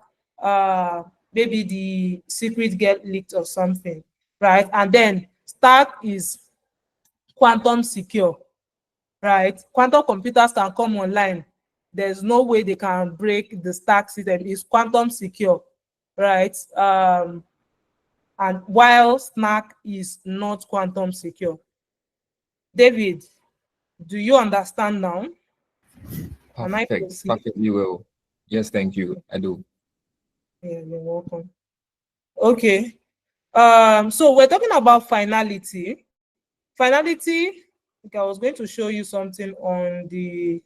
maybe the secret get leaked or something, right? And then Stark is quantum secure, right? Quantum computers can come online. There's no way they can break the Stark system. It's quantum secure, right? And while SNARK is not quantum secure. David, do you understand now? Perfect. Perfectly well. Yes, thank you. I do. Yeah, you're welcome. Okay. So we're talking about finality. Finality, okay, I was going to show you something on the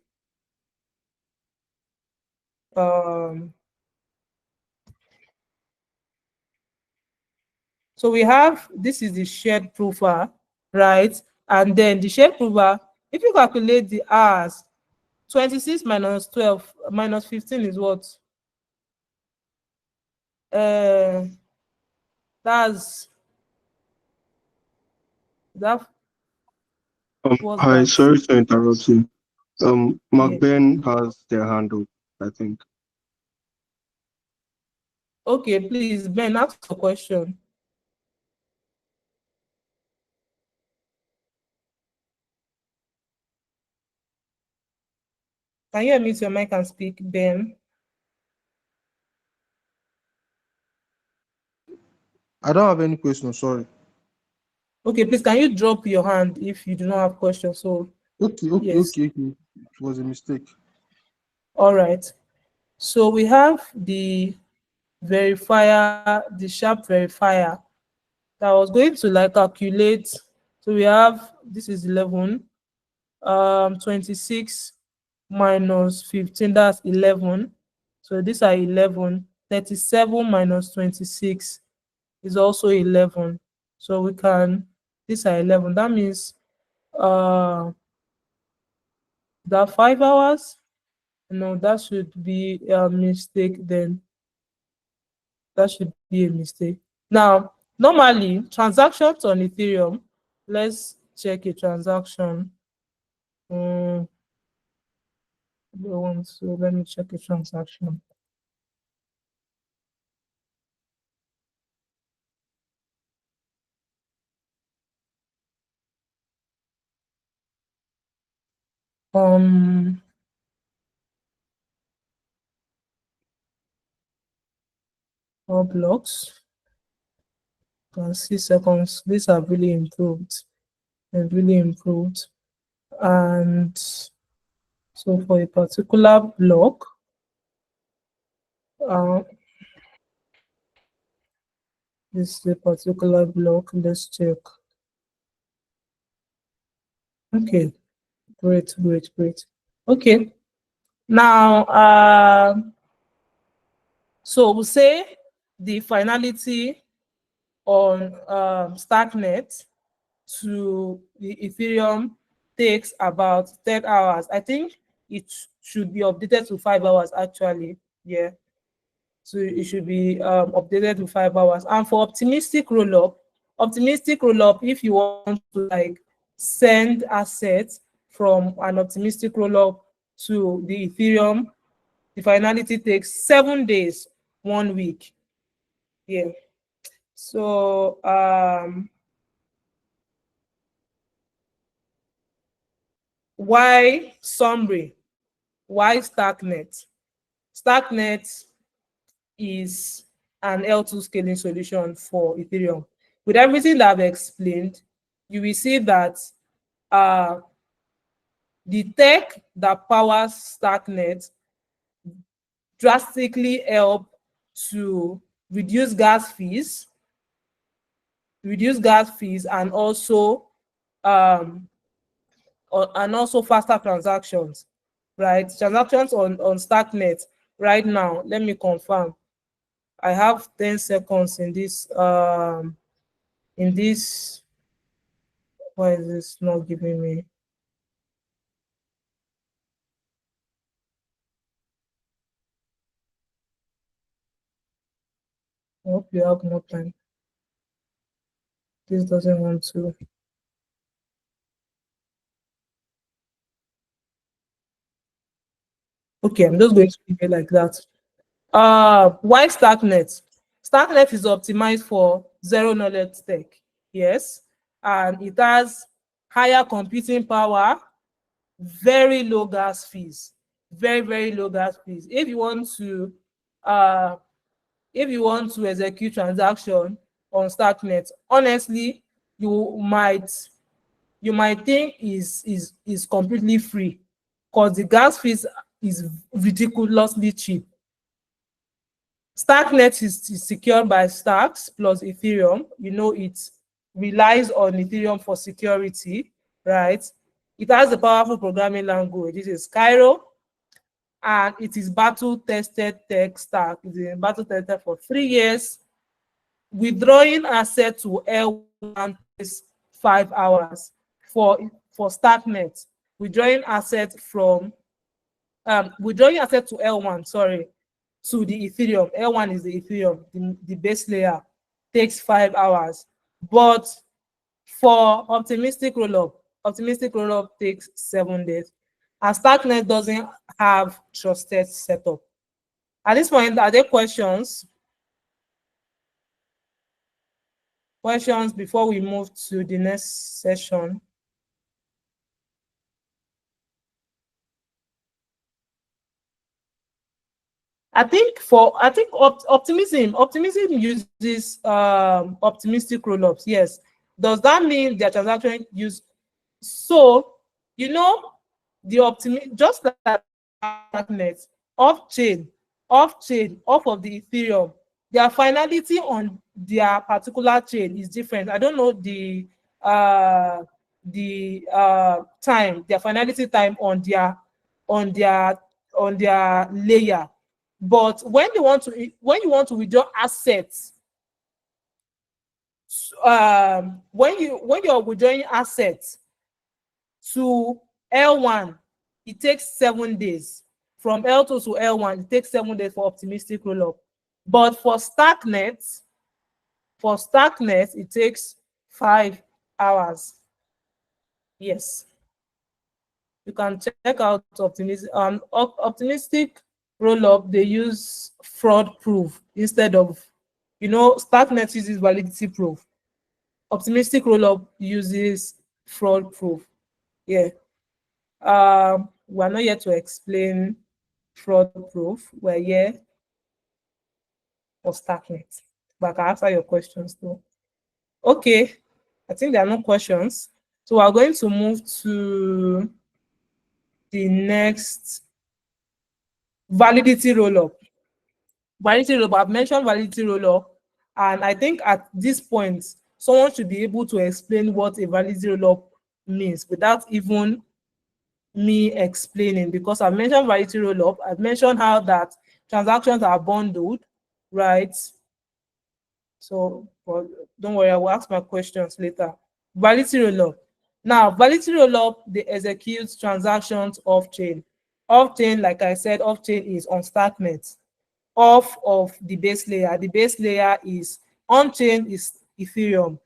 so we have, this is the shared prover, right? And then the shared prover, if you calculate the hours, 26 minus 12 minus 15 is what? That's that. What's Hi, that? sorry to interrupt you. Mark Yes. Ben has their hand up, I think. Okay, please, Ben, ask a question. Can you unmute your mic and speak, Ben? I don't have any questions, sorry. Okay, please, can you drop your hand if you do not have questions? So, Okay. yes. It was a mistake. All right. So we have the verifier, the sharp verifier, that was going to like calculate. So we have, this is 11, 26 minus 15, that's 11. So these are 11. 37 minus 26 is also 11. So we can, these are 11. That means that 5 hours. No, that should be a mistake then. That should be a mistake. Now, normally transactions on Ethereum, let's check a transaction. So let me check a transaction. All blocks. You can see seconds. These have really improved. They've really improved. And so for a particular block, this is a particular block. Let's check. Okay, great. Okay, now so we'll say the finality on Starknet to the Ethereum takes about 10 hours. I think it should be updated to 5 hours actually. Yeah. So it should be updated to 5 hours. And for optimistic rollup, if you want to like send assets from an optimistic rollup to the Ethereum, the finality takes 7 days, 1 week. Yeah. So why summary? Why Starknet? Starknet is an L2 scaling solution for Ethereum. With everything that I've explained, you will see that the tech that powers Starknet drastically help to reduce gas fees, and also faster transactions, right? Transactions on Starknet right now, let me confirm. I have 10 seconds in this why is this not giving me? I hope you have more time. This doesn't want to. Okay, I'm just going to leave it like that. Why Starknet? Starknet is optimized for zero knowledge tech, yes, and it has higher computing power, very low gas fees, very low gas fees. If you want to execute transaction on Starknet, honestly, you might think is completely free, because the gas fees is ridiculously cheap. Starknet is secured by STARKs plus Ethereum. You know, it relies on Ethereum for security, right? It has a powerful programming language. This is Cairo, and it is battle-tested tech stack. It is battle-tested for 3 years. Withdrawing asset to L1 is 5 hours for Starknet. Withdrawing asset to L1, sorry, to the Ethereum. L1 is the Ethereum, the base layer, takes 5 hours. But for optimistic rollup takes 7 days. And Starknet doesn't have trusted setup. At this point, are there questions? Questions before we move to the next session? I think Optimism uses optimistic rollups. Yes. Does that mean their transaction use? So you know, the just like Starknet, off chain, off of the Ethereum, their finality on their particular chain is different. I don't know the time, their finality time on their layer. But when you want to withdraw assets, when you're withdrawing assets to L1, it takes 7 days. From L2 to L1, it takes 7 days for optimistic rollup. But for Starknet, it takes 5 hours. Yes. You can check out optimistic rollup. They use fraud proof instead of, Starknet uses validity proof. Optimistic rollup uses fraud proof. Yeah. We're not yet to explain fraud proof. We're here for Starknet, but I can answer your questions too. Okay, I think there are no questions. So we're going to move to the next validity rollup. Validity rollup, I've mentioned validity rollup, and I think at this point, someone should be able to explain what a validity rollup means without even me explaining, because I've mentioned validity rollup. I've mentioned how that transactions are bundled, right? So don't worry, I will ask my questions later. Validity rollup. Now, validity rollup, they execute transactions off-chain. Off-chain, like I said, off-chain is on Starknet, off of the base layer. The base layer is on-chain is Ethereum,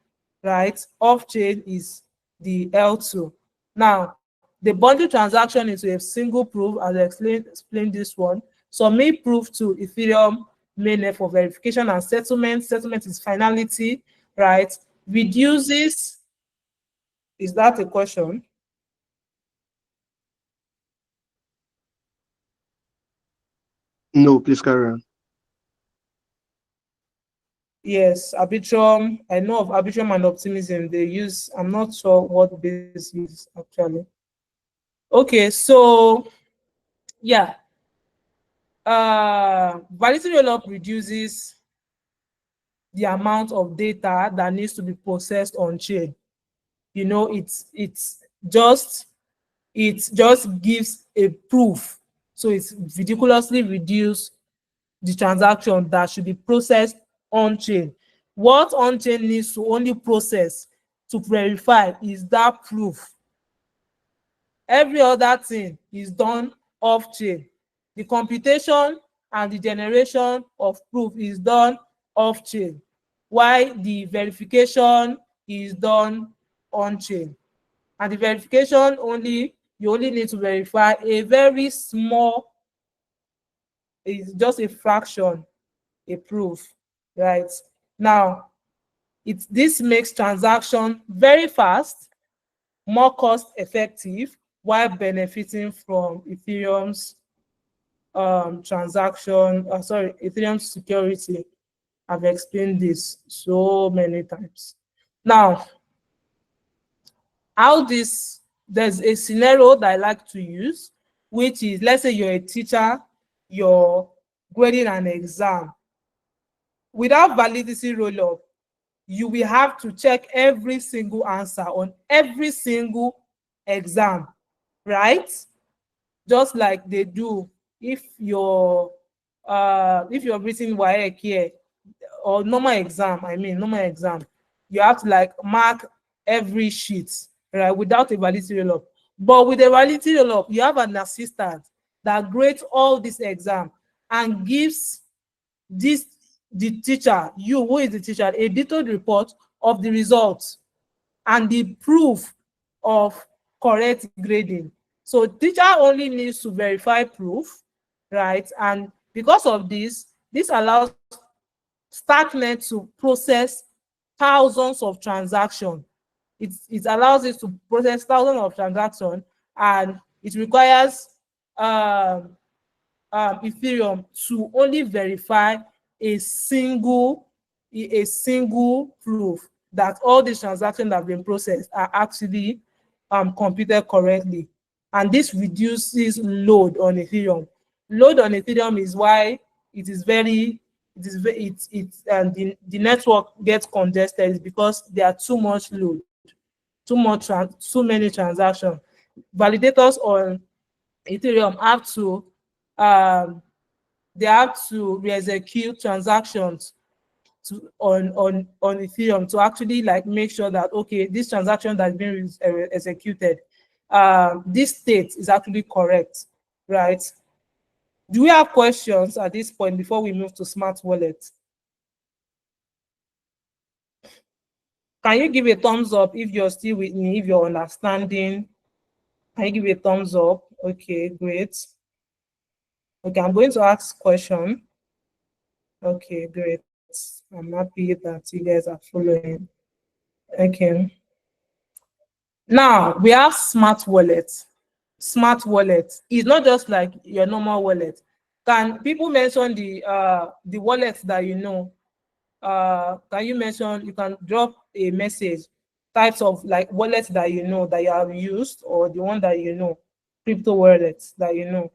right? Off-chain is the L2. Now, they bundle transaction into a single proof, as I explained this one. Submit proof to Ethereum mainnet for verification and settlement. Settlement is finality, right? Reduces, is that a question? No, please carry on. Yes, Arbitrum. I know of Arbitrum and Optimism. They use, I'm not sure what base is actually. Okay, so yeah. Validity rollup reduces the amount of data that needs to be processed on chain. It just gives a proof. So it's ridiculously reduced the transaction that should be processed on chain. What on chain needs to only process to verify is that proof. Every other thing is done off chain. The computation and the generation of proof is done off chain, while the verification is done on chain. And the verification you only need to verify a very small, it's just a fraction, a proof, right? Now, this makes transaction very fast, more cost effective, while benefiting from Ethereum's Ethereum's security. I've explained this so many times. Now, there's a scenario that I like to use, which is, let's say you're a teacher, you're grading an exam. Without validity rollup, you will have to check every single answer on every single exam, right? Just like they do if you're written WAEC here, or normal exam, you have to mark every sheet, right, without a validity rollup. But with a validity rollup, you have an assistant that grades all this exam and gives the teacher, who is the teacher, a detailed report of the results and the proof of correct grading. So teacher only needs to verify proof, right? And because of this allows Starknet to process thousands of transactions. It allows it to process thousands of transactions, and it requires Ethereum to only verify a single proof that all these transactions that have been processed are actually computed correctly. And this reduces load on Ethereum. Load on Ethereum is why it is very it is and the network gets congested is because there are too much load, too many transactions. Validators on Ethereum have to they have to re-execute transactions on Ethereum to actually like make sure that, okay, this transaction that's been executed, this state is actually correct, right? Do we have questions at this point before we move to smart wallet? Can you give a thumbs up if you're still with me, if you're understanding? Can you give a thumbs up? Okay, great. Okay, I'm going to ask question. Okay, great. I'm happy that you guys are following. Okay. Now we have smart wallet. Smart wallet is not just like your normal wallet. Can people mention the wallet that you know? Can you mention? You can drop a message, types of like wallets that you know that you have used, or the one that you know, crypto wallets that you know.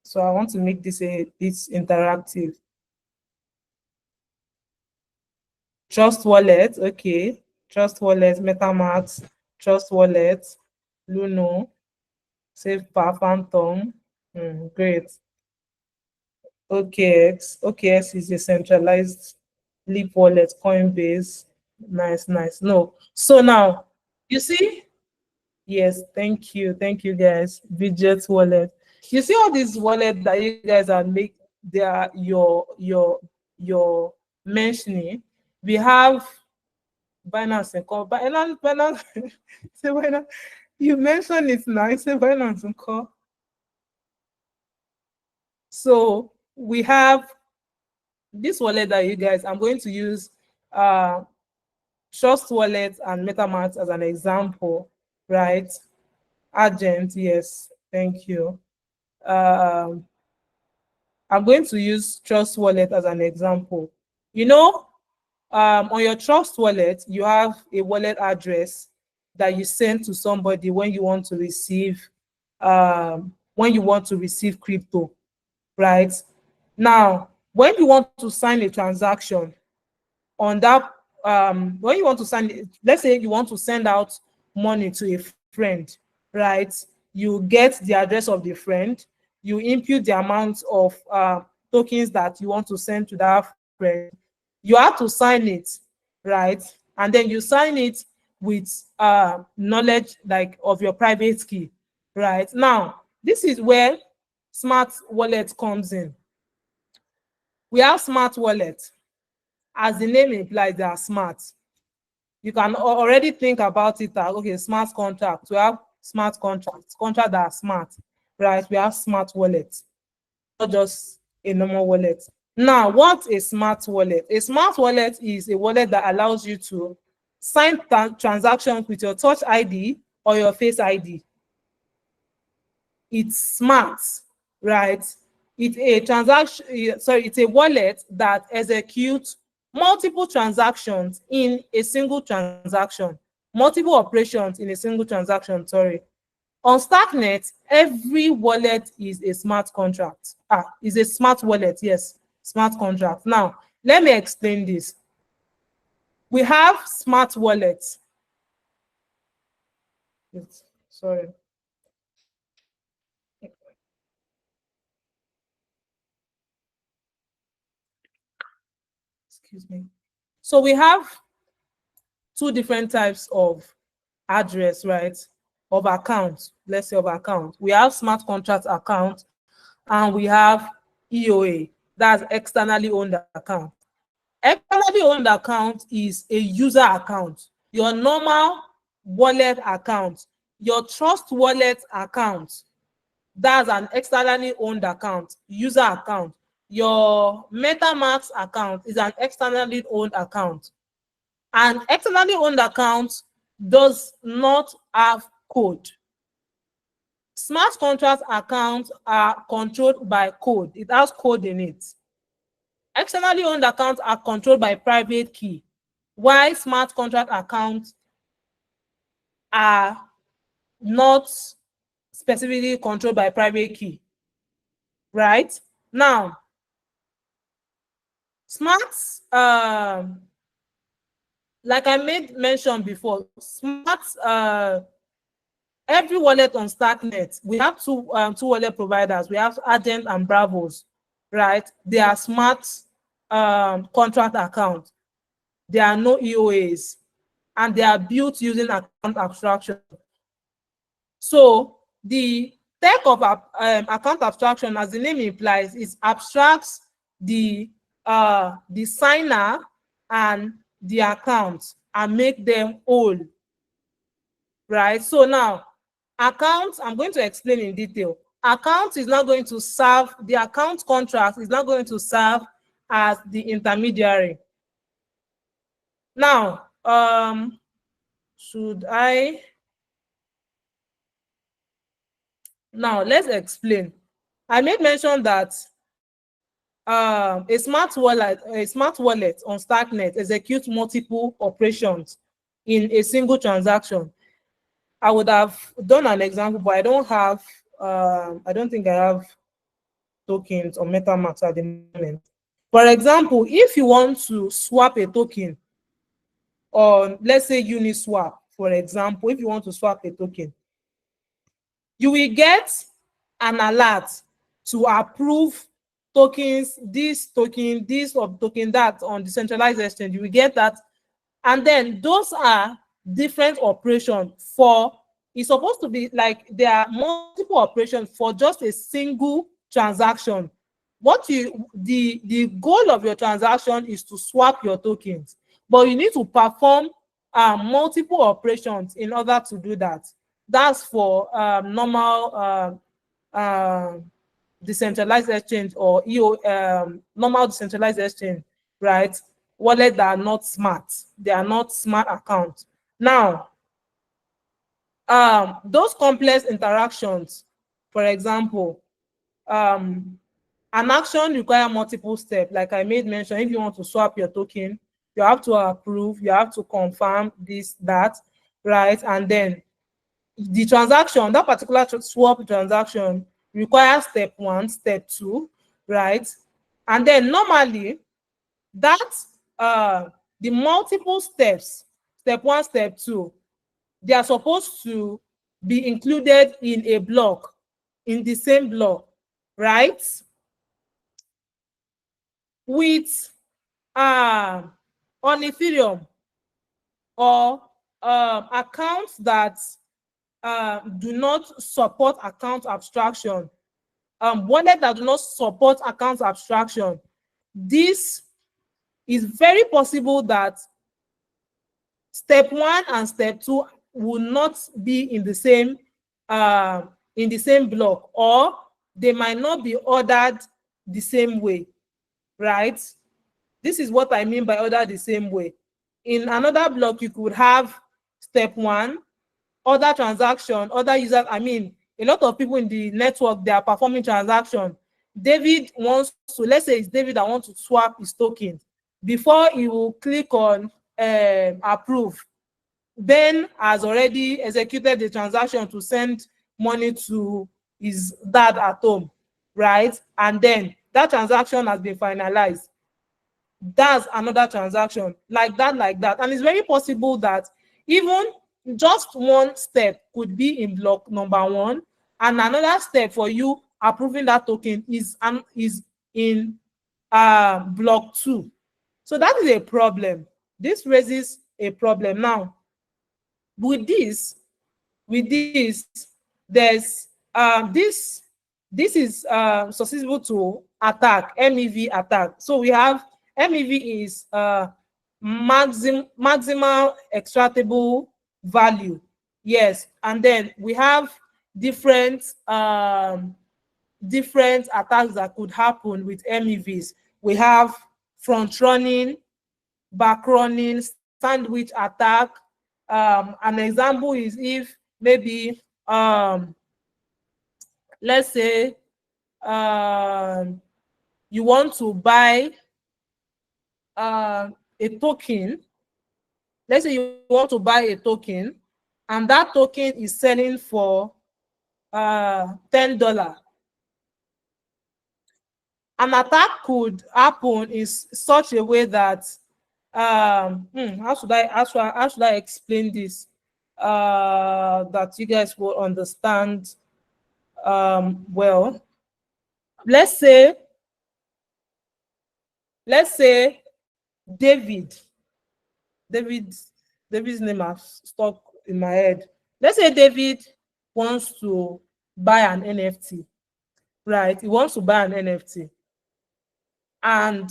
So I want to make this interactive. Trust wallet, okay. Trust wallet, MetaMask, Trust wallet, Luno, SafePa, Phantom. Great. OKX is a centralized Leap wallet, Coinbase. Nice. No. So now, you see? Yes, thank you guys. Budget wallet. You see all these wallets that you guys are they are your mentioning. We have Binance and Co. Binance. Say Binance. You mentioned it now. Say Binance and Co. So we have this wallet that you guys. I'm going to use Trust wallet and MetaMask as an example, right? Agent, yes, thank you. I'm going to use Trust wallet as an example. You know, on your Trust wallet, you have a wallet address that you send to somebody when you want to receive crypto, right? Now, when you want to sign a transaction on that, when you want to sign, let's say you want to send out money to a friend, right? You get the address of the friend, you input the amount of tokens that you want to send to that friend. You have to sign it, right? And then you sign it with knowledge like of your private key, right? Now, this is where smart wallet comes in. We have smart wallet. As the name implies, they are smart. You can already think about it as, okay, smart contract. We have smart contracts that are smart, right? We have smart wallets, not just a normal wallet. Now, what's a smart wallet? A smart wallet is a wallet that allows you to sign transactions with your Touch ID or your Face ID. It's smart, right? It's a transaction, it's a wallet that executes multiple transactions in a single transaction, multiple operations in a single transaction, sorry. On Starknet, every wallet is a smart contract. Is a smart wallet, yes, smart contract. Now, let me explain this. We have smart wallets. Sorry. Excuse me. So we have two different types of address, right? Of accounts, let's say of account. We have smart contract account and we have EOA, that's externally owned account. Externally owned account is a user account. Your normal wallet account, your Trust wallet account, that's an externally owned account, user account. Your MetaMask account is an externally owned account. An externally owned account does not have code. Smart contract accounts are controlled by code. It has code in it. Externally owned accounts are controlled by private key, while smart contract accounts are not specifically controlled by private key, right? Now, Smart, like I made mention before, smart, every wallet on Starknet, we have two wallet providers. We have Argent and Bravos, right? They are smart contract accounts. There are no EOAs, and they are built using account abstraction. So the tech of account abstraction, as the name implies, is abstracts the signer and the account and make them whole, right? So now, account, I'm going to explain in detail. Account is not going to serve, the account contract is not going to serve as the intermediary. Now, should I? Now, let's explain. I made mention that a smart wallet on Starknet executes multiple operations in a single transaction. I would have done an example, but I don't have, I don't think I have tokens or MetaMask at the moment. For example, if you want to swap a token on, let's say, Uniswap, for example, if you want to swap a token, you will get an alert to approve tokens, this token, this or token that on decentralized exchange. You will get that. And then those are different operations for, it's supposed to be like there are multiple operations for just a single transaction. The goal of your transaction is to swap your tokens, but you need to perform multiple operations in order to do that. That's for normal decentralized exchange or normal decentralized exchange, right? Wallets that are not smart. They are not smart accounts. Now, those complex interactions, for example, an action requires multiple steps. Like I made mention, if you want to swap your token, you have to approve, you have to confirm this, that, right? And then the transaction, that particular swap transaction requires step 1, step 2, right? And then normally that the multiple steps, step 1, step 2, they are supposed to be included in a block, in the same block, right? With on Ethereum or accounts that do not support account abstraction, wallets that do not support account abstraction, this is very possible that step 1 and step 2 will not be in the same block, or they might not be ordered the same way, right? This is what I mean by ordered the same way. In another block, you could have step 1, other transaction, other users. I mean, a lot of people in the network, they are performing transaction. David wants to, let's say it's David that wants to swap his token. Before he will click on approve, Ben has already executed the transaction to send money to his dad at home, right? And then that transaction has been finalized. That's another transaction, like that. And it's very possible that even just one step could be in block number 1, and another step for you approving that token is in block 2. So that is a problem. This raises a problem. Now, with this, there's this is susceptible to attack, MEV attack. So we have MEV is maximal extractable value. Yes, and then we have different attacks that could happen with MEVs. We have front running, back running, sandwich attack. An example is if maybe let's say you want to buy a token. Let's say you want to buy a token, and that token is selling for $10. an attack could happen in such a way that how should I explain this that you guys will understand well. Let's say David's name has stuck in my head. Let's say David wants to buy an NFT, right? He wants to buy an NFT, and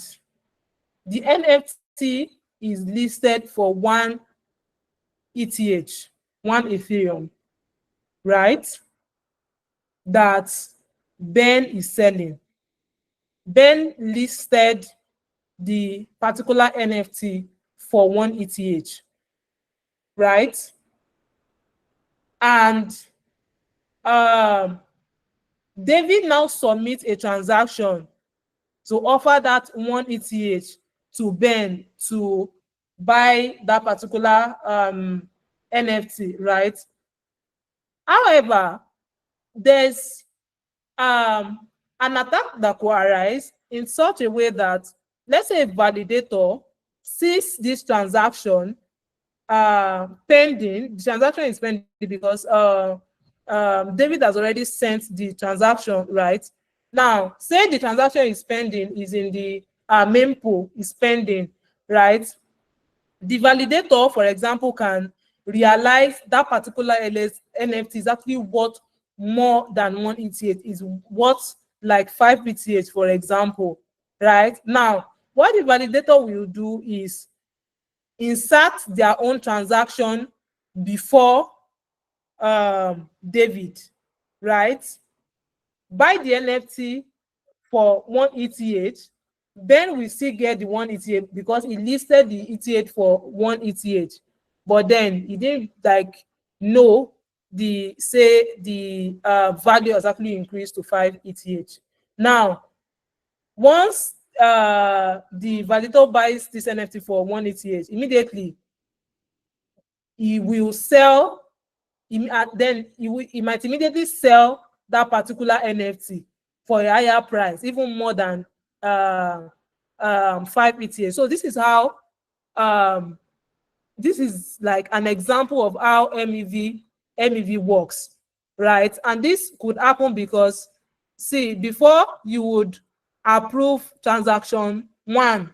the NFT is listed for 1 ETH, 1 Ethereum, right? That Ben is selling. Ben listed the particular NFT for 1 ETH, right? And David now submits a transaction to offer that 1 ETH to Ben to buy that particular NFT, right? However, there's an attack that could arise in such a way that, let's say, a validator sees this transaction pending. The transaction is pending because David has already sent the transaction, right? Now, say the transaction is pending, is in the main pool, is pending, right? The validator, for example, can realize that particular NFT is actually worth more than 1 ETH, is worth like 5 ETH, for example, right? Now, what the validator will do is insert their own transaction before David, right? Buy the NFT for 1 ETH, then we still get the 1 ETH because he listed the ETH for 1 ETH, but then he didn't like know the value has actually increased to 5 ETH. Now, once the validator buys this NFT for 1 ETH, immediately he will sell, then he might immediately sell that particular NFT for a higher price, even more than 5 ETH. So this is how this is like an example of how MEV works, right? And this could happen because, see, before you would approve transaction 1,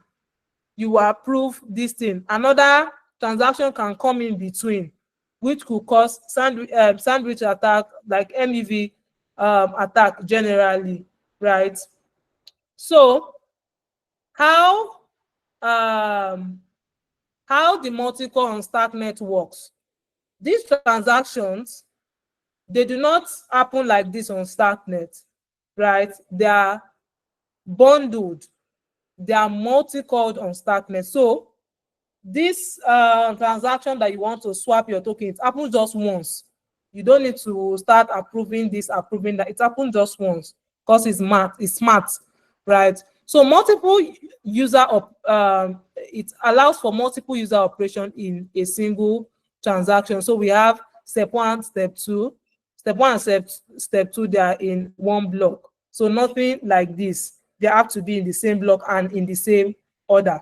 you approve this thing, another transaction can come in between, which could cause sandwich attack, like MEV attack generally, right? So how the multi-core on Starknet works? These transactions, they do not happen like this on Starknet, right? They are bundled, they are multi-cored on Starknet. So this transaction that you want to swap your token, it happens just once. You don't need to start approving this, approving that. It happens just once because it's smart, right? So multiple user it allows for multiple user operation in a single transaction. So we have step 1, step 2, step 1 and step 2, they are in one block. So nothing like this. They have to be in the same block and in the same order.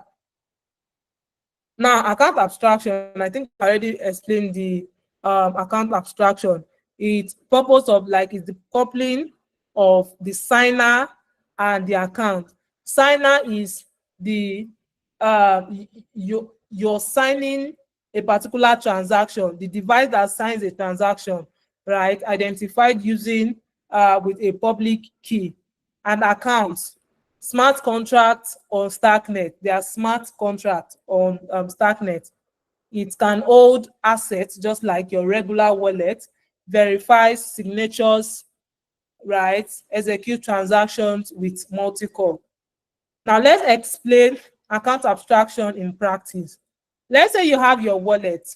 Now, account abstraction, I think I already explained the account abstraction. Its purpose of is the coupling of the signer and the account. Signer is the you're signing a particular transaction, the device that signs a transaction, right? Identified using with a public key. And accounts, smart contracts on Starknet. They are smart contracts on Starknet. It can hold assets just like your regular wallet, verifies signatures, right? Execute transactions with multi-core. Now let's explain account abstraction in practice. Let's say you have your wallet,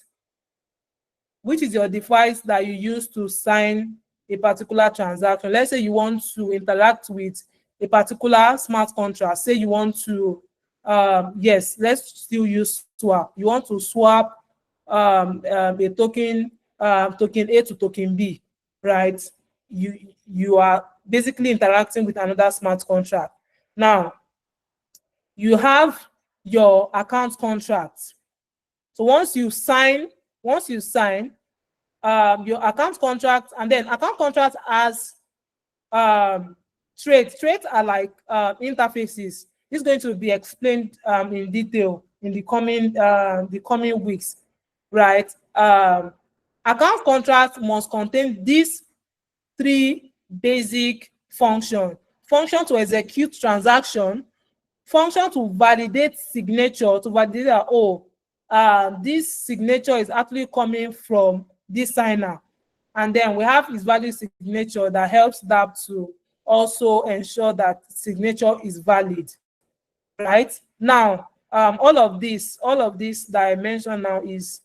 which is your device that you use to sign a particular transaction. Let's say you want to interact with a particular smart contract. Say you want to, yes, let's still use swap. You want to swap a token, token A to token B, right? You are basically interacting with another smart contract. Now, you have your account contract. So once you sign your account contract, and then account contract has traits. Traits are like interfaces. This is going to be explained in detail in the coming weeks, right? Account contract must contain these three basic functions: function to execute transaction, function to validate signature, to validate that, oh, this signature is actually coming from this signer. And then we have his valid signature that helps that to also ensure that signature is valid, right? Now, all of this that I mentioned now is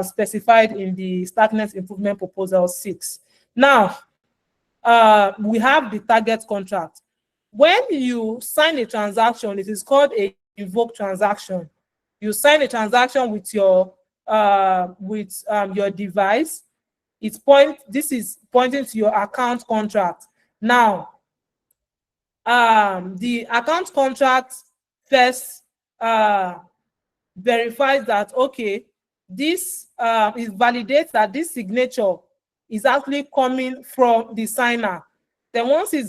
specified in the Starknet Improvement Proposal 6. Now, we have the target contract. When you sign a transaction, it is called a invoke transaction. You sign a transaction with your device. This is pointing to your account contract. Now, the account contract first verifies that, okay, this it validates that this signature is actually coming from the signer. Then once it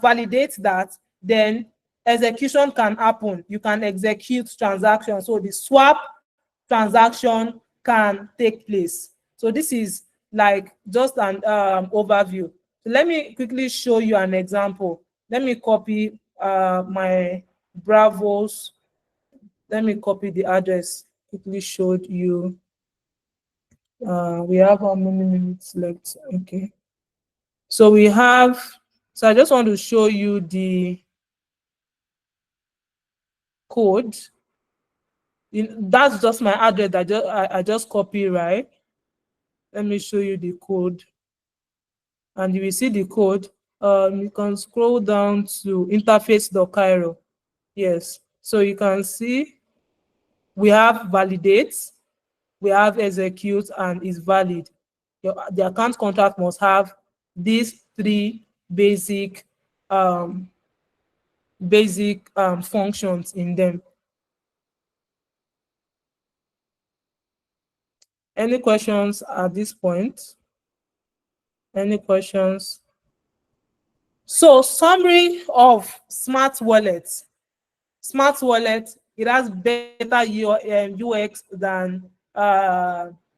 validates that, then execution can happen. You can execute transactions. So the swap transaction can take place. So this is like just an overview. So let me quickly show you an example. Let me copy my Bravos. Let me copy the address. Quickly showed you. We have how many minutes left? Okay. So we have. So I just want to show you the code. That's just my address. I just copy, right? Let me show you the code. And you will see the code. You can scroll down to interface.cairo. Yes. So you can see we have validate, we have execute, and is valid. The account contract must have these three basic functions in them. Any questions at this point? Any questions? So, summary of smart wallets. Smart wallet, it has better UX than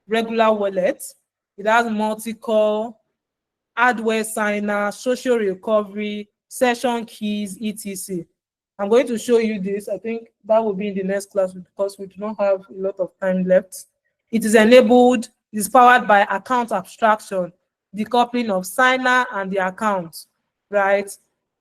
regular wallets. It has multi-core, hardware signer, social recovery, session keys, etc. I'm going to show you this. I think that will be in the next class because we do not have a lot of time left. It is enabled, it is powered by account abstraction, decoupling of signer and the account, right?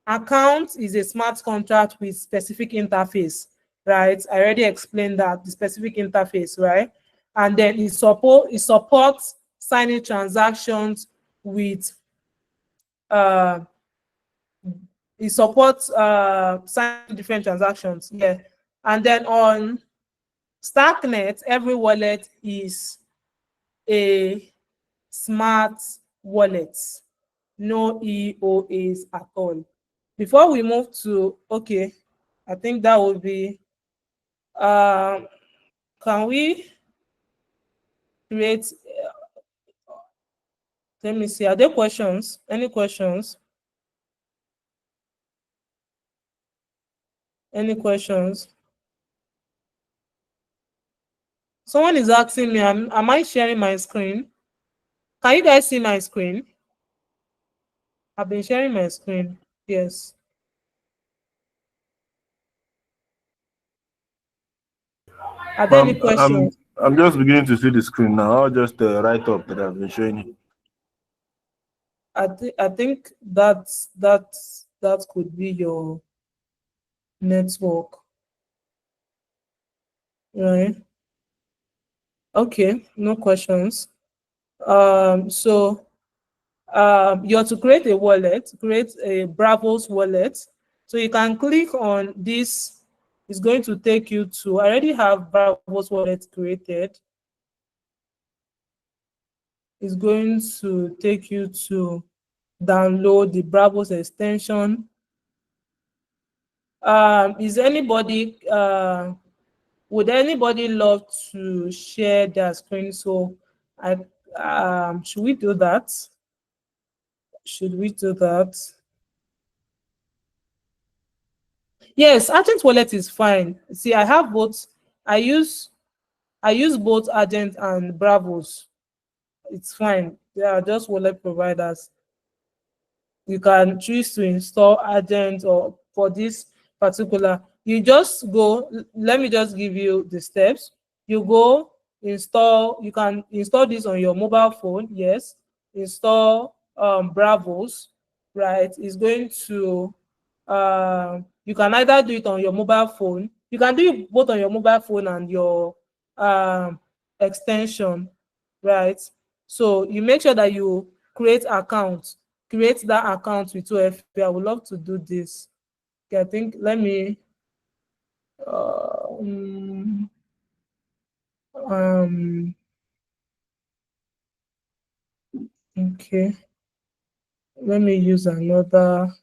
Account is a smart contract with specific interface, right? I already explained that, the specific interface, right? And then it supports signing transactions with it supports signing different transactions. Yeah. And then on Starknet, every wallet is a smart wallet, no EOAs at all. Before we move to, okay, I think that would be, can we create, let me see, are there questions? Any questions? Any questions? Someone is asking me, am I sharing my screen? Can you guys see my screen? I've been sharing my screen. Yes. Are there any questions? I'm just beginning to see the screen now. I'll just write up that I've been showing you. I think that could be your network, right? Okay, no questions. So you have to create a wallet, create a Bravos wallet. So you can click on this. It's going to take you to, I already have Bravos wallet created. It's going to take you to download the Bravos extension. Is anybody would anybody love to share their screen? So should we do that? Should we do that? Yes, Agent Wallet is fine. See, I have both. I use both Agent and Bravos. It's fine. They are just wallet providers. You can choose to install Agent, or for this particular, you just go, let me just give you the steps. You go install, you can install this on your mobile phone. Yes, install Bravos, right? It's going to you can either do it on your mobile phone, you can do it both on your mobile phone and your extension, right? So you make sure that you create that account with 2FA. I would love to do this. Okay, I think let me okay, let me use another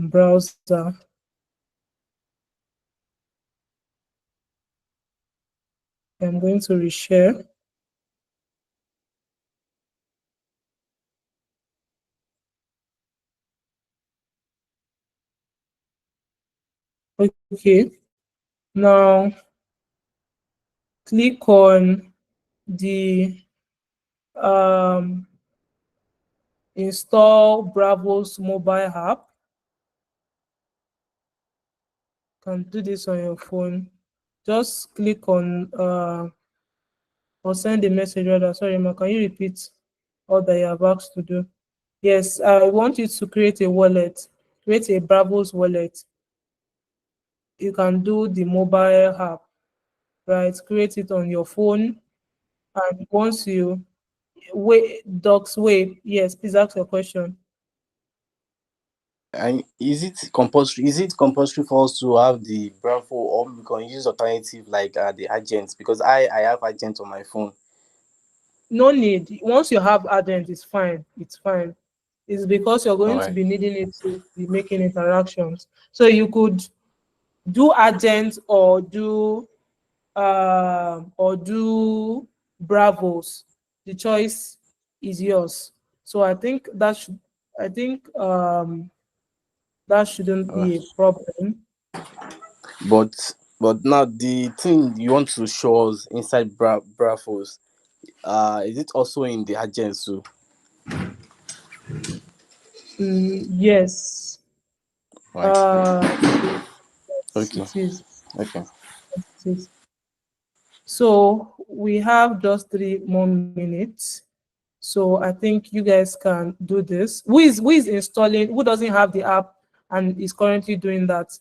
browser. I'm going to reshare. Okay, now click on the install Bravos mobile app. You can do this on your phone. Just click on or send a message rather. Sorry, Ma, can you repeat all that you have asked to do? Yes, I want you to create a wallet, create a Bravos wallet. You can do the mobile app, right? Create it on your phone, and once you wait, yes, please ask your question. And is it compulsory for us to have the Bravo, or we can use alternative like the agents? Because I have agent on my phone. No need. Once you have Agent, it's fine. It's fine. It's because you're going to be needing it to be making interactions. So you could do Agent or do Bravos. The choice is yours. So I think that shouldn't be a problem. But now the thing you want to show us inside Bravos, is it also in the agents too? Yes. Right. Okay. It is. Okay. It is. So we have just 3 more minutes. So I think you guys can do this. Who is installing? Who doesn't have the app and is currently doing that?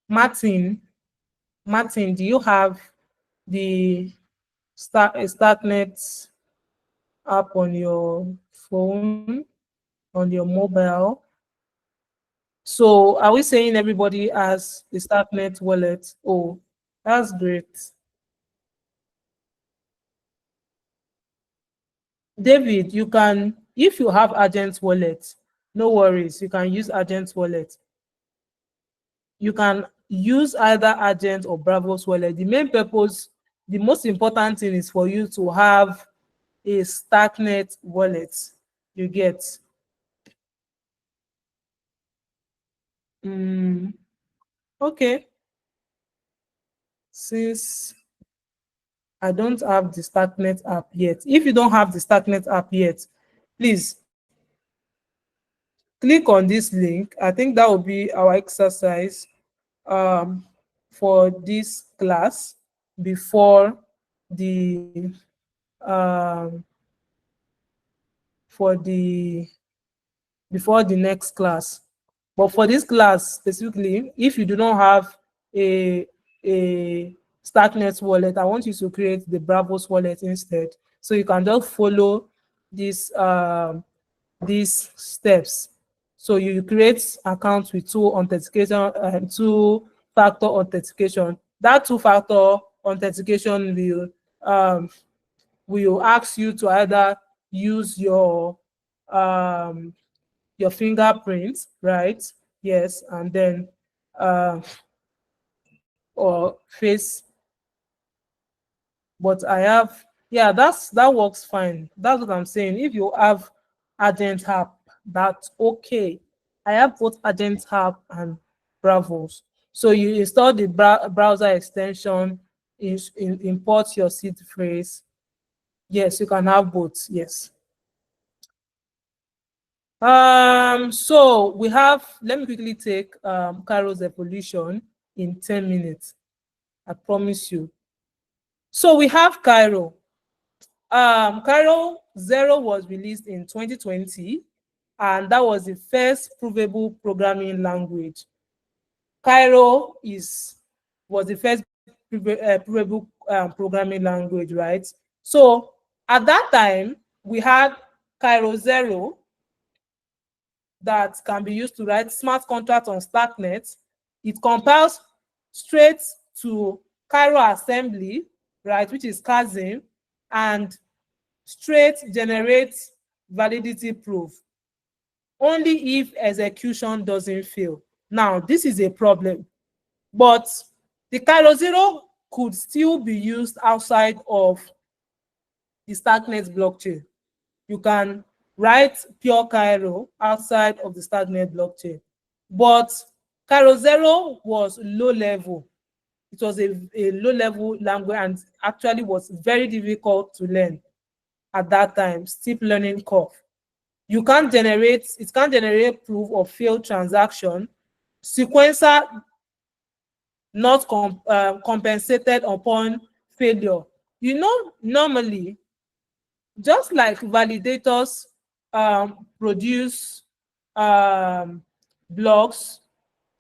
Martin, do you have the Starknet app on your phone, on your mobile? So are we saying everybody has the Starknet wallet? Oh, that's great. David, you can, if you have Agent Wallet, no worries, you can use Agent Wallet. You can use either Agent or Bravos Wallet. The main purpose, the most important thing is for you to have a Starknet wallet. You get. Okay. Since I don't have the Starknet app yet, if you don't have the Starknet app yet, please click on this link. I think that will be our exercise for this class before the next class. But for this class specifically, if you do not have a Starknet wallet, I want you to create the Bravos wallet instead. So you can just follow these steps So you create accounts with two-factor authentication. That two-factor authentication will ask you to either use your fingerprint, right? Yes, and then or face. But I have, yeah, that works fine. That's what I'm saying. If you have Agent app, that's okay. I have both Agent app and Bravos. So you install the browser extension, import your seed phrase. Yes, you can have both. Yes. So we have, let me quickly take Cairo's evolution in 10 minutes. I promise you. So we have Cairo. Cairo 0 was released in 2020, and that was the first provable programming language. Cairo was the first provable programming language, right? So at that time, we had Cairo 0 that can be used to write smart contracts on Starknet. It compiles straight to Cairo assembly, right, which is CASM, and straight generates validity proof only if execution doesn't fail. Now, this is a problem, but the Cairo 0 could still be used outside of the Starknet blockchain. You can write pure Cairo outside of the Starknet blockchain, but Cairo 0 was low level. It was a low level language and actually was very difficult to learn at that time, steep learning curve. It can't generate proof of failed transaction, sequencer not compensated upon failure. You know, normally, just like validators produce blocks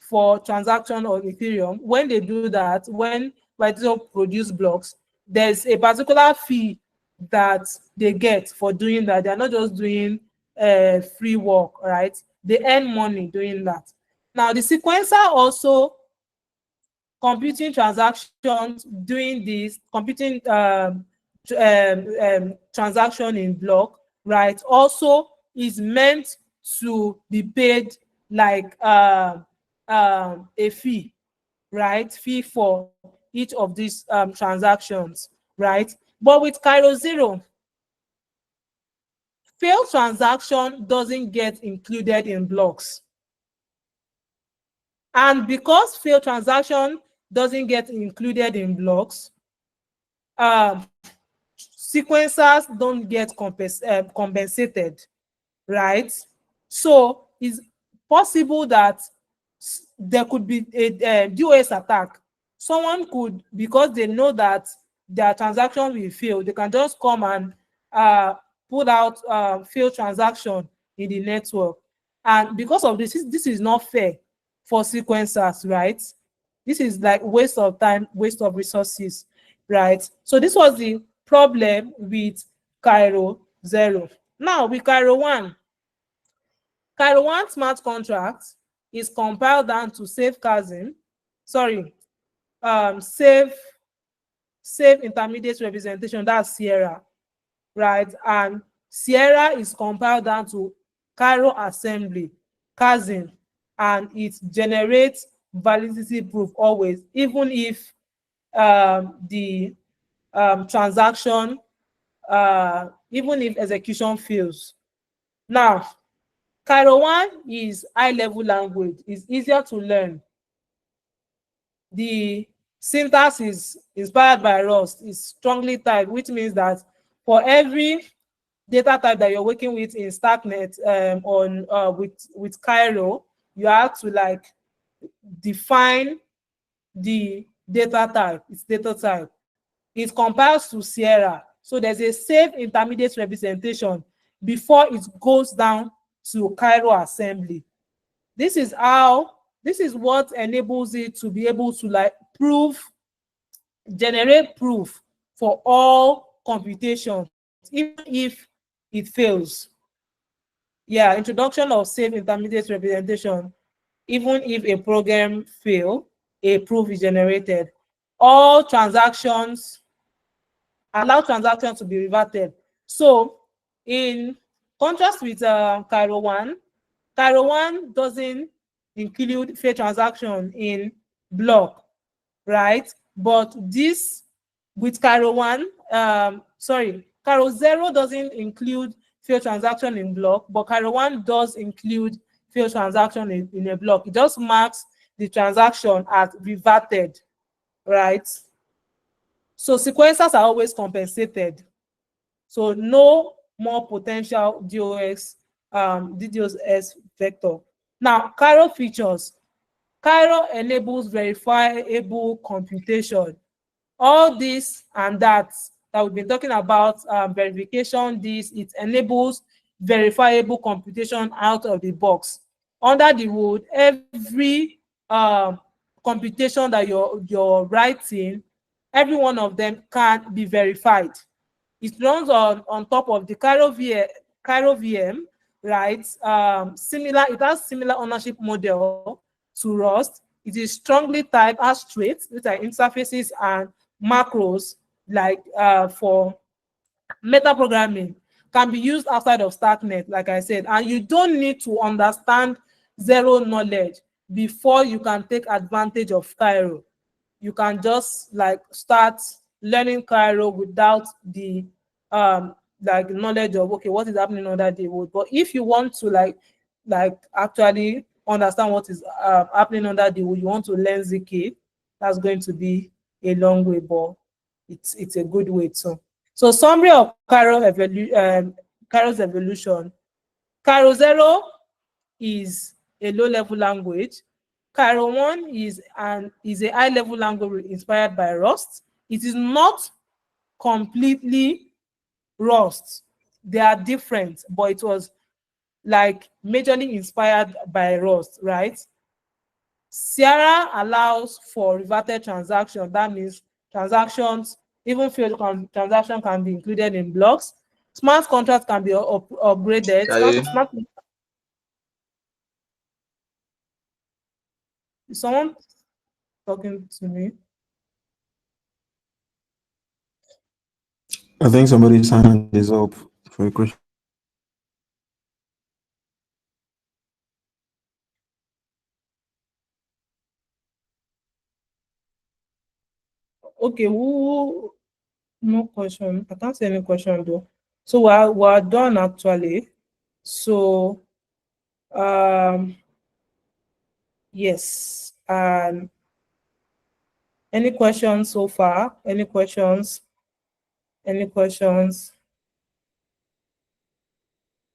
for transaction on Ethereum, when they do that, when validators produce blocks, there's a particular fee that they get for doing that. They're not just doing free work, right? They earn money doing that. Now, the sequencer also computing transactions, doing this, computing transaction in block, right, also is meant to be paid like a fee, right? Fee for each of these transactions, right? But with Cairo 0, failed transaction doesn't get included in blocks. And because failed transaction doesn't get included in blocks, sequencers don't get compensated, right? So it's possible that there could be a DOS attack. Someone could, because they know that their transaction will fail, they can just come and put out failed transaction in the network. And because of this is not fair for sequencers, right? This is like waste of time, waste of resources, right? So this was the problem with Cairo 0. Now with Cairo 1, Cairo 1 smart contract is compiled down to save CASM, save intermediate representation, that's Sierra, right? And Sierra is compiled down to Cairo assembly, CASM, and it generates validity proof always, even if the transaction, even if execution fails. Now, Cairo 1 is high-level language. It's easier to learn. The syntax is inspired by Rust. It's strongly typed, which means that for every data type that you're working with in Starknet with Cairo, you have to like define the data type, its data type. It compiles to Sierra. So there's a safe intermediate representation before it goes down to Cairo assembly. This is what enables it to be able to like generate proof for all computations, even if it fails. Yeah, introduction of safe intermediate representation. Even if a program fail, a proof is generated. All transactions, allow transactions to be reverted. So in contrast with Cairo 1, Cairo 1 doesn't include failed transaction in block, right? But this with Cairo 1, Cairo 0 doesn't include failed transaction in block, but Cairo 1 does include failed transaction in a block. It just marks the transaction as reverted, right? So sequencers are always compensated. So no more potential DDoS vector. Now, Cairo features. Cairo enables verifiable computation. All this and that we've been talking about, verification, it enables verifiable computation out of the box. Under the hood, every computation that you're writing, every one of them can be verified. It runs on top of the Cairo VM, right? It has similar ownership model to Rust. It is strongly typed, has traits, which are interfaces and macros, like for metaprogramming, can be used outside of Starknet, like I said, and you don't need to understand zero knowledge before you can take advantage of Cairo. You can just like start learning Cairo without the like knowledge of, okay, what is happening under the hood. But if you want to like actually understand what is happening under the hood, you want to learn ZK, that's going to be a long way, but it's a good way too. So summary of Cairo's evolution. Cairo 0 is a low-level language. Cairo 1 is a high-level language inspired by Rust. It is not completely Rust. They are different, but it was like majorly inspired by Rust, right? Sierra allows for reverted transaction. That means transactions, even failed transaction, can be included in blocks. Smart contracts can be upgraded. Is someone talking to me? I think somebody's hand is up for a question. Okay, who? No question. I can't see any question though. So we're done actually. So yes. Any questions so far? Any questions? Any questions?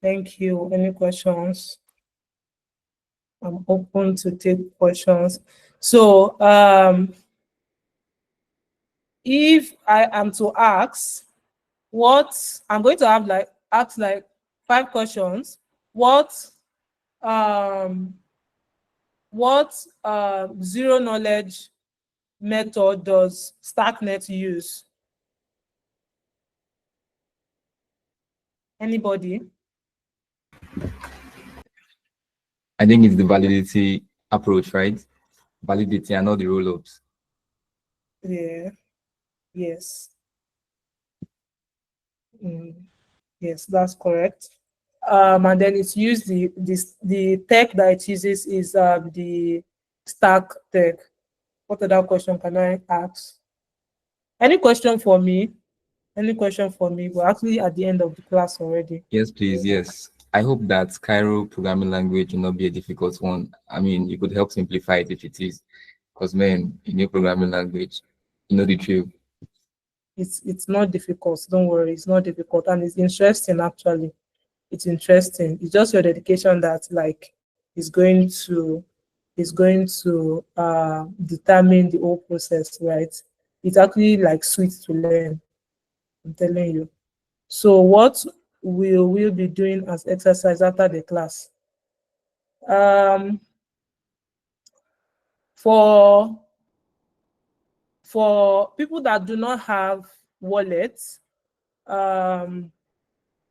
Thank you. Any questions? I'm open to take questions. So if I am to ask, I'm going to have ask 5 questions. What zero knowledge method does Starknet use? Anybody? I think it's the validity approach, right? Validity and all the rollups. Yeah. Yes. Yes, that's correct. And then it's used the tech that it uses is the Stark tech. What other question can I ask? Any question for me? Any question for me? We're actually at the end of the class already. Yes, please. Yes. I hope that Cairo programming language will not be a difficult one. I mean, you could help simplify it if it is. Because, man, in your programming language, you know the truth. It's not difficult. Don't worry. It's not difficult. And it's interesting, actually. It's interesting. It's just your dedication that, like, is going to determine the whole process, right? It's actually, like, sweet to learn. I'm telling you. So what we'll be doing as exercise after the class. For people that do not have wallets, I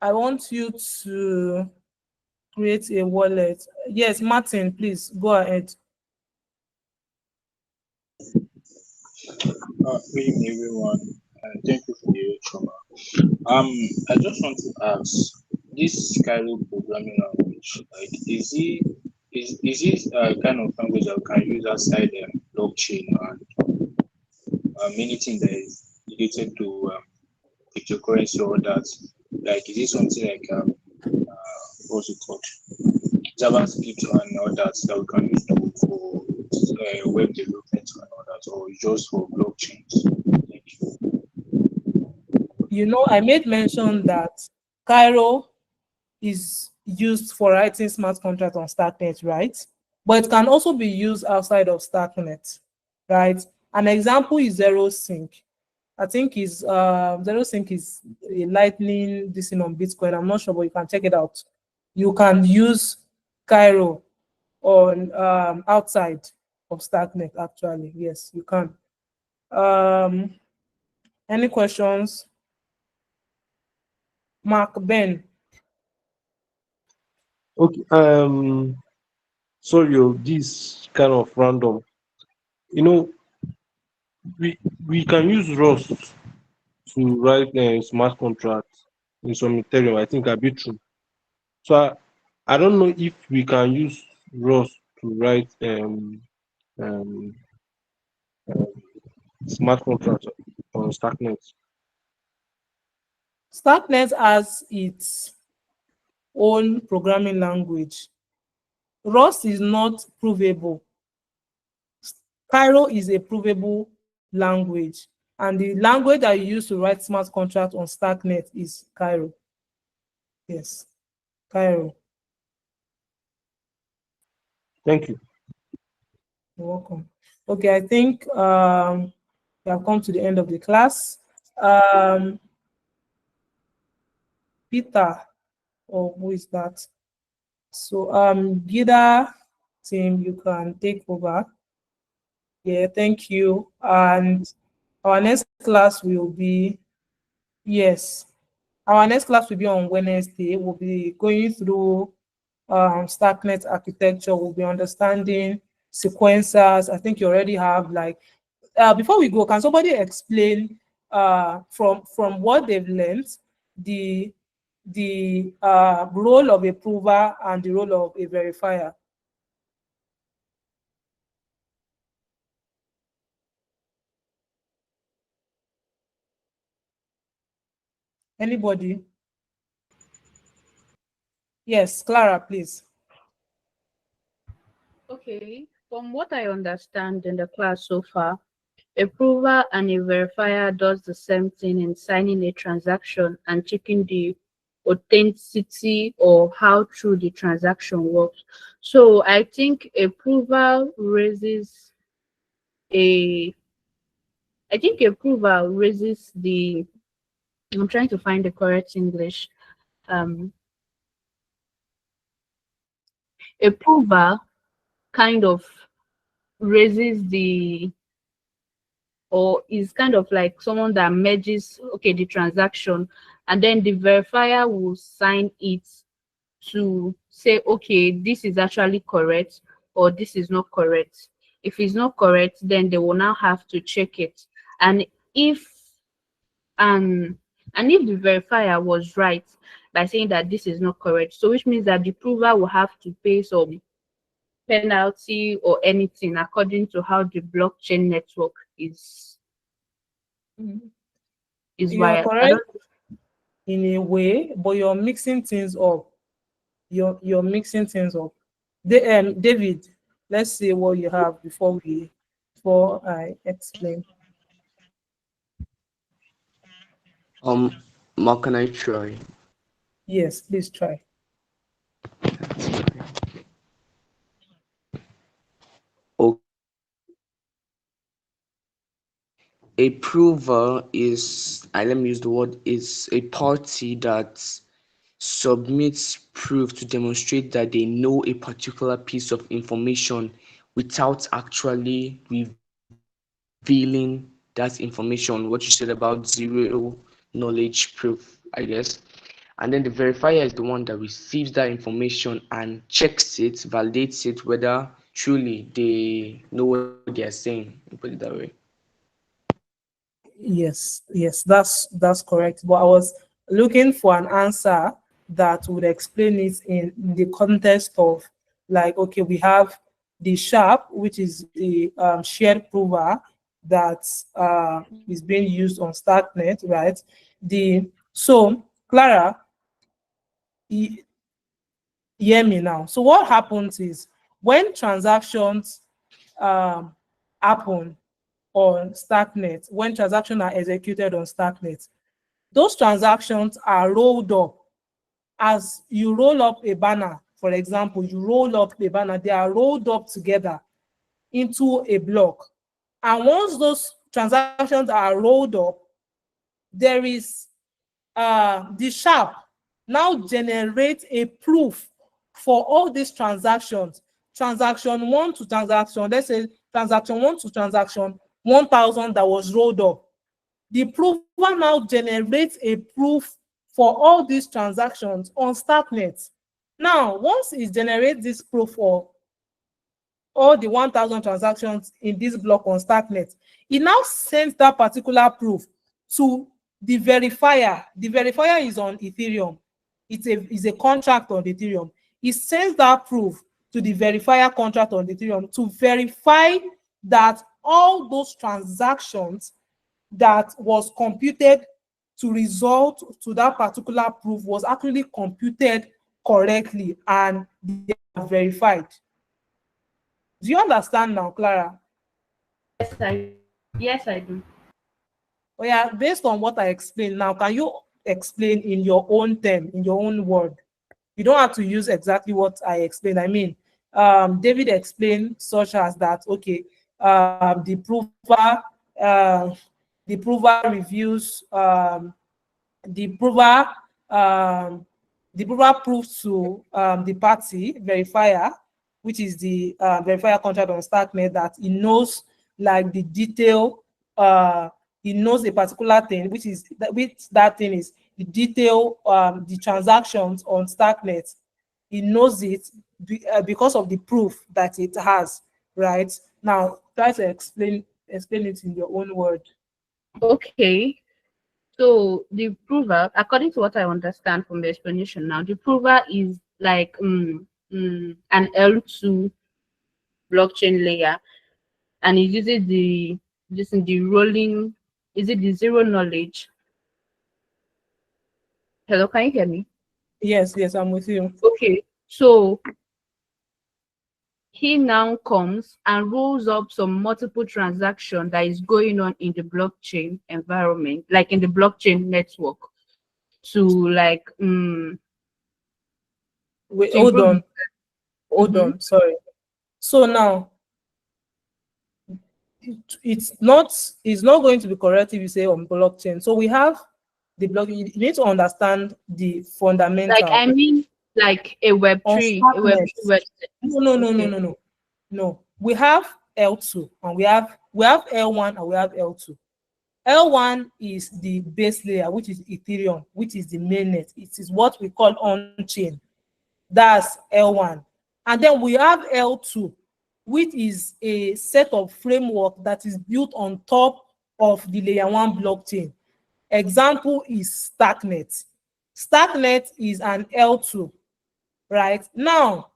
want you to create a wallet. Yes, Martin, please go ahead. Good evening, everyone, and thank you for the trauma. I just want to ask, this Cairo programming language, like, is it a kind of language that we can use outside blockchain and anything that is related to cryptocurrency or that? Like, is it something like what's it called? JavaScript and all that that we can use for web development and all that, or just for blockchains? Thank you. You know, I made mention that Cairo is used for writing smart contract on Starknet, right? But it can also be used outside of Starknet, right? An example is ZeroSync. I think is ZeroSync is a lightning this thing on Bitcoin. I'm not sure, but you can check it out. You can use Cairo on outside of Starknet. Actually, yes, you can. Any questions? Mark, Ben. Okay. Sorry, this kind of random. You know, we can use Rust to write smart contracts in some Ethereum. I think a bit true. So I don't know if we can use Rust to write um, um, smart contracts on Starknet. Starknet has its own programming language. Rust is not provable. Cairo is a provable language, and the language that you use to write smart contract on Starknet is Cairo. Yes, Cairo. Thank you. You're welcome. Okay, I think we have come to the end of the class. Peter, or who is that? So GIDA team, you can take over. Yeah, thank you. And our next class will be, yes, our next class will be on Wednesday. We'll be going through Starknet architecture. We'll be understanding sequencers. I think you already have like, before we go, can somebody explain from what they've learned, the role of a prover and the role of a verifier? Anybody? Yes, Clara, please. Okay, from what I understand in the class so far, a prover and a verifier does the same thing in signing a transaction and checking the authenticity or how true the transaction works. So I think a prover raises a the, I'm trying to find the correct English. A prover kind of raises the, or is kind of like someone that merges, okay, the transaction, and then the verifier will sign it to say, okay, this is actually correct or this is not correct. If it's not correct, then they will now have to check it. And if and if the verifier was right by saying that this is not correct, so which means that the prover will have to pay some penalty or anything according to how the blockchain network is You are wired. correct in a way, but you're mixing things up. You're mixing things up. David, let's see what you have before I explain. Mark, can I try? Yes, please try. A prover is, let me use the word, is a party that submits proof to demonstrate that they know a particular piece of information without actually revealing that information. What you said about zero knowledge proof, I guess. And then the verifier is the one that receives that information and checks it, validates it, whether truly they know what they are saying. Put it that way. Yes, yes, that's correct. But I was looking for an answer that would explain it in the context of, like, okay, we have the sharp, which is the shared prover that is being used on Starknet, right? So Clara, hear me now. So what happens is when transactions happen on Starknet, when transactions are executed on Starknet, those transactions are rolled up. As you roll up a banner, for example, you roll up a banner, they are rolled up together into a block. And once those transactions are rolled up, there is the sharp now generates a proof for all these transactions. Transaction 1 to transaction, let's say transaction 1 to transaction 1000 that was rolled up. The prover now generates a proof for all these transactions on Starknet. Now, once it generates this proof for all the 1000 transactions in this block on Starknet, it now sends that particular proof to the verifier. The verifier is on Ethereum. It's a contract on Ethereum. It sends that proof to the verifier contract on Ethereum to verify that all those transactions that was computed to result to that particular proof was actually computed correctly and they are verified. Do you understand now, Clara? Yes, I do. Oh yeah, based on what I explained now, can you explain in your own term, in your own word? You don't have to use exactly what I explained. I mean, David explained such as that, okay, the prover reviews, the prover proves to the party verifier, which is the verifier contract on Starknet, that he knows like the detail, he knows a particular thing, which that thing is the detail, the transactions on Starknet. He knows it because of the proof that it has, right? Now, try to explain it in your own word. Okay. So the prover, according to what I understand from the explanation now, the prover is like an L2 blockchain layer, and it uses the rolling, is it the zero knowledge? Hello, can you hear me? Yes, I'm with you. Okay, so he now comes and rolls up some multiple transaction that is going on in the blockchain environment, like in the blockchain network, to like Wait, hold on, sorry. So now it's not going to be correct if you say on blockchain. So we have the block. You need to understand the fundamental. Like I mean, like a Web3, No. We have L2 and we have L1 and we have L2. L1 is the base layer, which is Ethereum, which is the mainnet. It is what we call on-chain. That's L1. And then we have L2, which is a set of framework that is built on top of the layer 1 blockchain. Example is Starknet. Starknet is an L2, right? Now,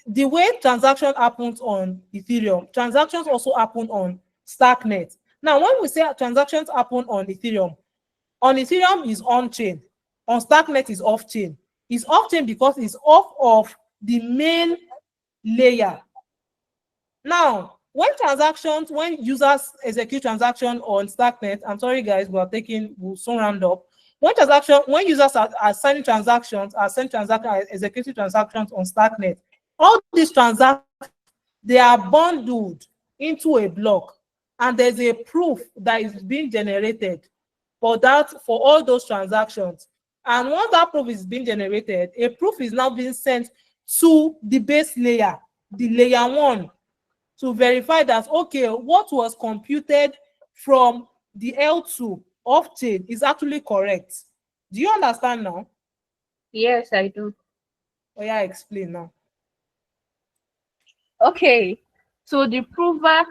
the way transaction happens on Ethereum, transactions also happen on Starknet. Now, when we say transactions happen on Ethereum is on-chain. On Starknet is off-chain. It's off-chain because it's off of the main layer. Now, when users execute transaction on Starknet, I'm sorry guys, we'll soon round up. When users are signing transactions, executing transactions on Starknet, all these transactions, they are bundled into a block, and there's a proof that is being generated for all those transactions. And once that proof is being generated, a proof is now being sent to the base layer, the layer 1, to verify that, okay, what was computed from the L2 off-chain is actually correct. Do you understand now? Yes, I do. Oh yeah, explain now. Okay, so the prover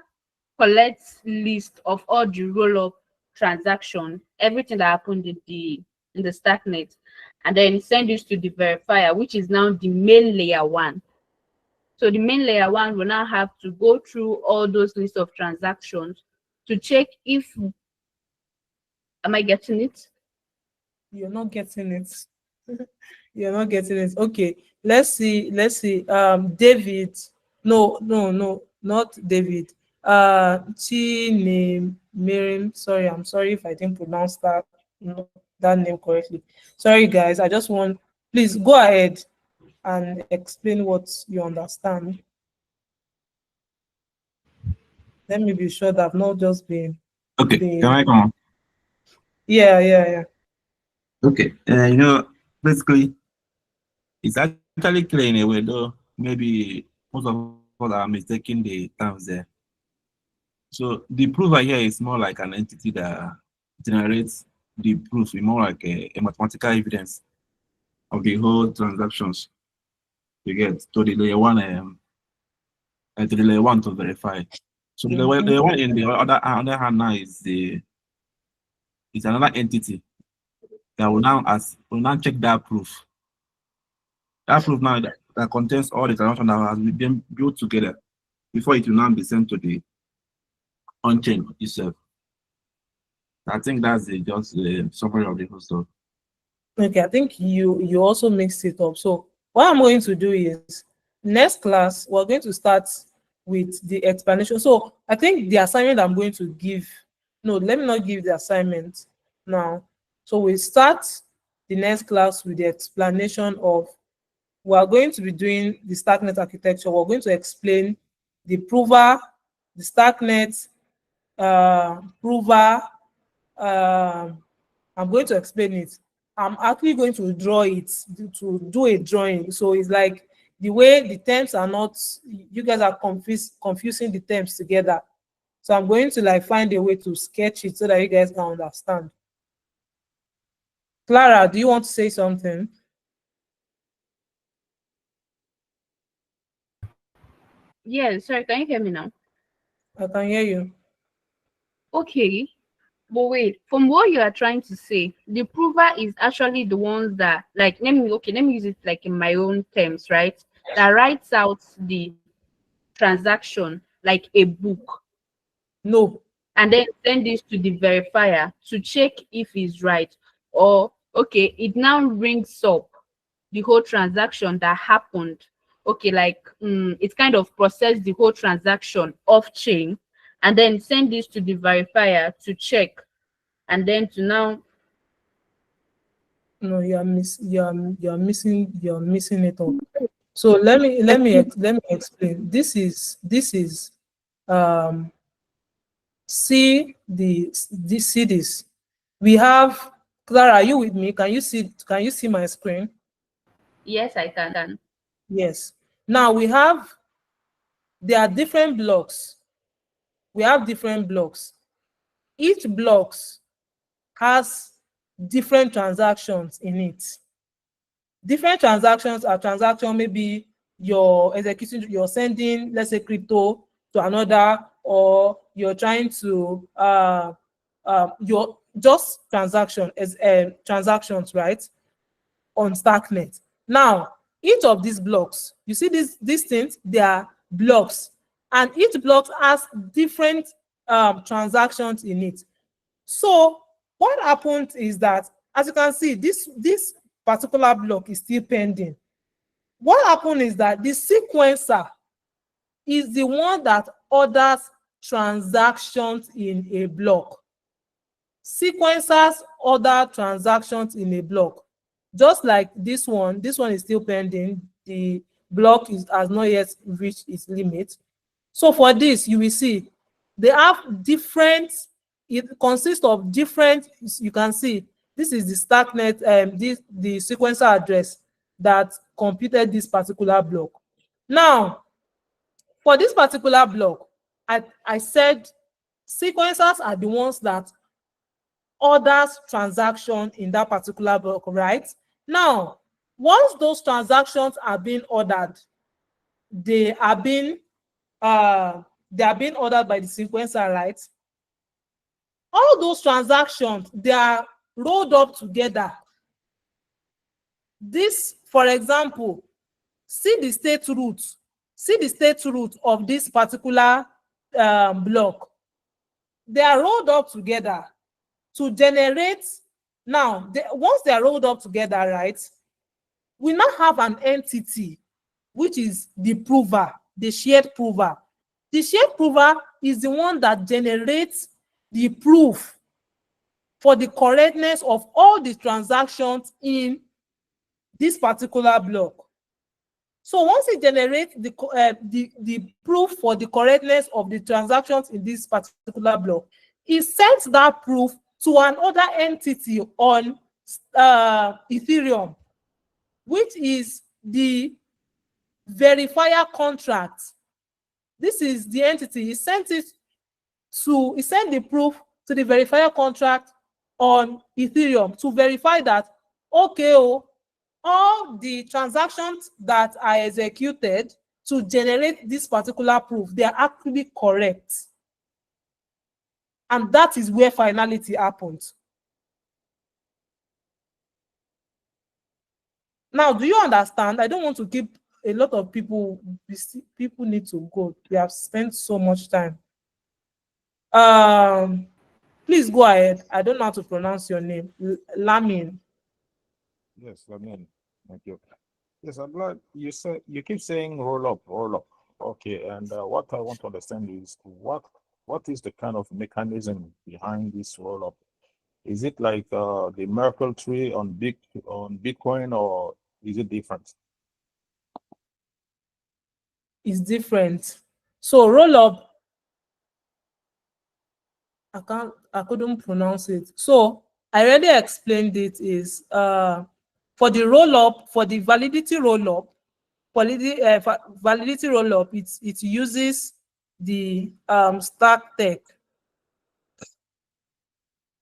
collects list of all the roll-up transaction, everything that happened in the Starknet, and then send it to the verifier, which is now the main layer one. So the main layer one will now have to go through all those lists of transactions to check if, am I getting it? You're not getting it. You're not getting it. Okay, let's see. David. No, not David. Miriam. Sorry, I'm sorry if I didn't pronounce that name correctly. Sorry, guys. I just want, please go ahead and explain what you understand. Let me be sure that I've not just been. Okay, can I come on? Yeah. Okay, basically, it's actually clear in a way, though maybe most of us are mistaking the terms there. So the prover here is more like an entity that generates the proof, more like a mathematical evidence of the whole transactions you get to the layer one, to the layer one to verify. So the layer one in the other hand now is another entity that will now check that proof. That proof now that contains all the transactions that has been built together before it will now be sent to the on-chain itself. I think that's just the summary of the whole stuff. Okay, I think you also mixed it up. So what I'm going to do is, next class we're going to start with the explanation. So I think the assignment I'm going to give, no, let me not give the assignment now. So we start the next class with the explanation of, we are going to be doing the Starknet architecture. We're going to explain the prover, the Starknet prover. I'm going to explain it. I'm actually going to draw it, to do a drawing. So it's like the way the terms are not, you guys are confusing the terms together. So I'm going to like find a way to sketch it so that you guys can understand. Clara, do you want to say something? Yeah, sorry, can you hear me now? I can hear you. Okay, but wait, from what you are trying to say, the prover is actually the ones that, like, let me use it like in my own terms, right? That writes out the transaction like a book. No. And then send this to the verifier to check if it's right. Or, okay, it now rings up the whole transaction that happened. Okay, like it kind of process the whole transaction off chain and then send this to the verifier to check, and then to now. No, you're missing it all. So let me explain. This is see this. We have, Clara, are you with me? Can you see my screen? Yes, I can. Yes. Now there are different blocks. We have different blocks. Each blocks has different transactions in it. Different transactions are transaction, maybe you're executing, you're sending, let's say, crypto to another, or you're trying to your just transactions, right, on Starknet. Now, each of these blocks, you see these things, they are blocks, and each block has different transactions in it. So what happened is that, as you can see, this particular block is still pending. What happened is that the sequencer is the one that orders transactions in a block. Sequencers order transactions in a block. Just like this one is still pending. The block has not yet reached its limit. So for this, you will see they have different, it consists of different, you can see this is the Starknet, the sequencer address that computed this particular block. Now, for this particular block, I said sequencers are the ones that orders transaction in that particular block, right? Now, once those transactions are being ordered, they are being ordered by the sequencer, right? All those transactions, they are rolled up together. This, for example, see the state root of this particular block. They are rolled up together to generate. Now, once they are rolled up together, right, we now have an entity, which is the prover, the shared prover. The shared prover is the one that generates the proof for the correctness of all the transactions in this particular block. So once it generates the proof for the correctness of the transactions in this particular block, it sends that proof to another entity on Ethereum, which is the verifier contract. This is the entity. It sent the proof to the verifier contract on Ethereum to verify that, okay, all the transactions that are executed to generate this particular proof, they are actually correct. And that is where finality happens. Now, do you understand? I don't want to keep a lot of people need to go. We have spent so much time. Please go ahead. I don't know how to pronounce your name. Lamin. Yes, Lamin. Thank you. Yes, I'm glad you keep saying roll up, roll up. Okay, and what I want to understand is what is the kind of mechanism behind this roll up? Is it like the Merkle tree on Bitcoin, or is it different? It's different. So roll up, I couldn't pronounce it. So I already explained it. Is for the roll up, for the validity roll up, validity roll up, it uses the StarkTech.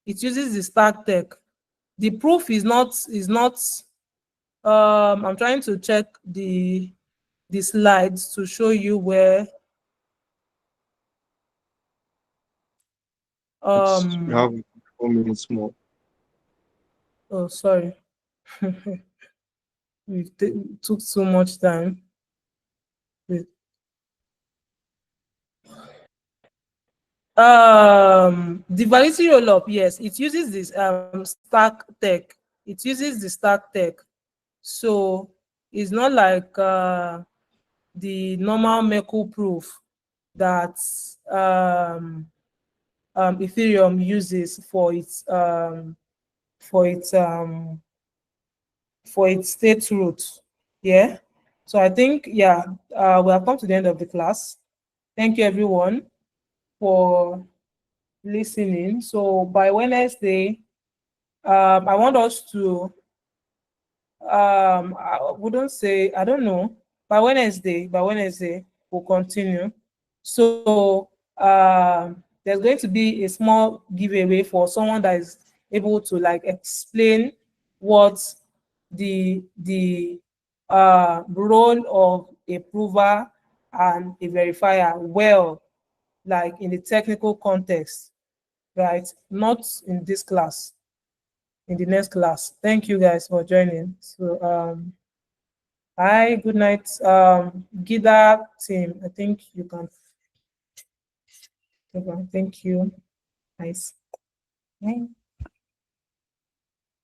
It uses the StarkTech. The proof is not I'm trying to check the slides to show you where we have 4 minutes more. Oh, sorry. It took so much time. Wait. The validity rollup, yes, it uses this StarkTech. It uses the StarkTech. So it's not like the normal Merkle proof that Ethereum uses for its state root. Yeah. So I think, yeah, we have come to the end of the class. Thank you, everyone, for listening. So by Wednesday, I want us to, I wouldn't say, I don't know, by Wednesday, we'll continue. So there's going to be a small giveaway for someone that is able to like explain what the role of a prover and a verifier well, like in the technical context, right? Not in this class, in the next class. Thank you guys for joining. So hi, good night. GIDA team, I think you can. Thank you. Nice. Bye.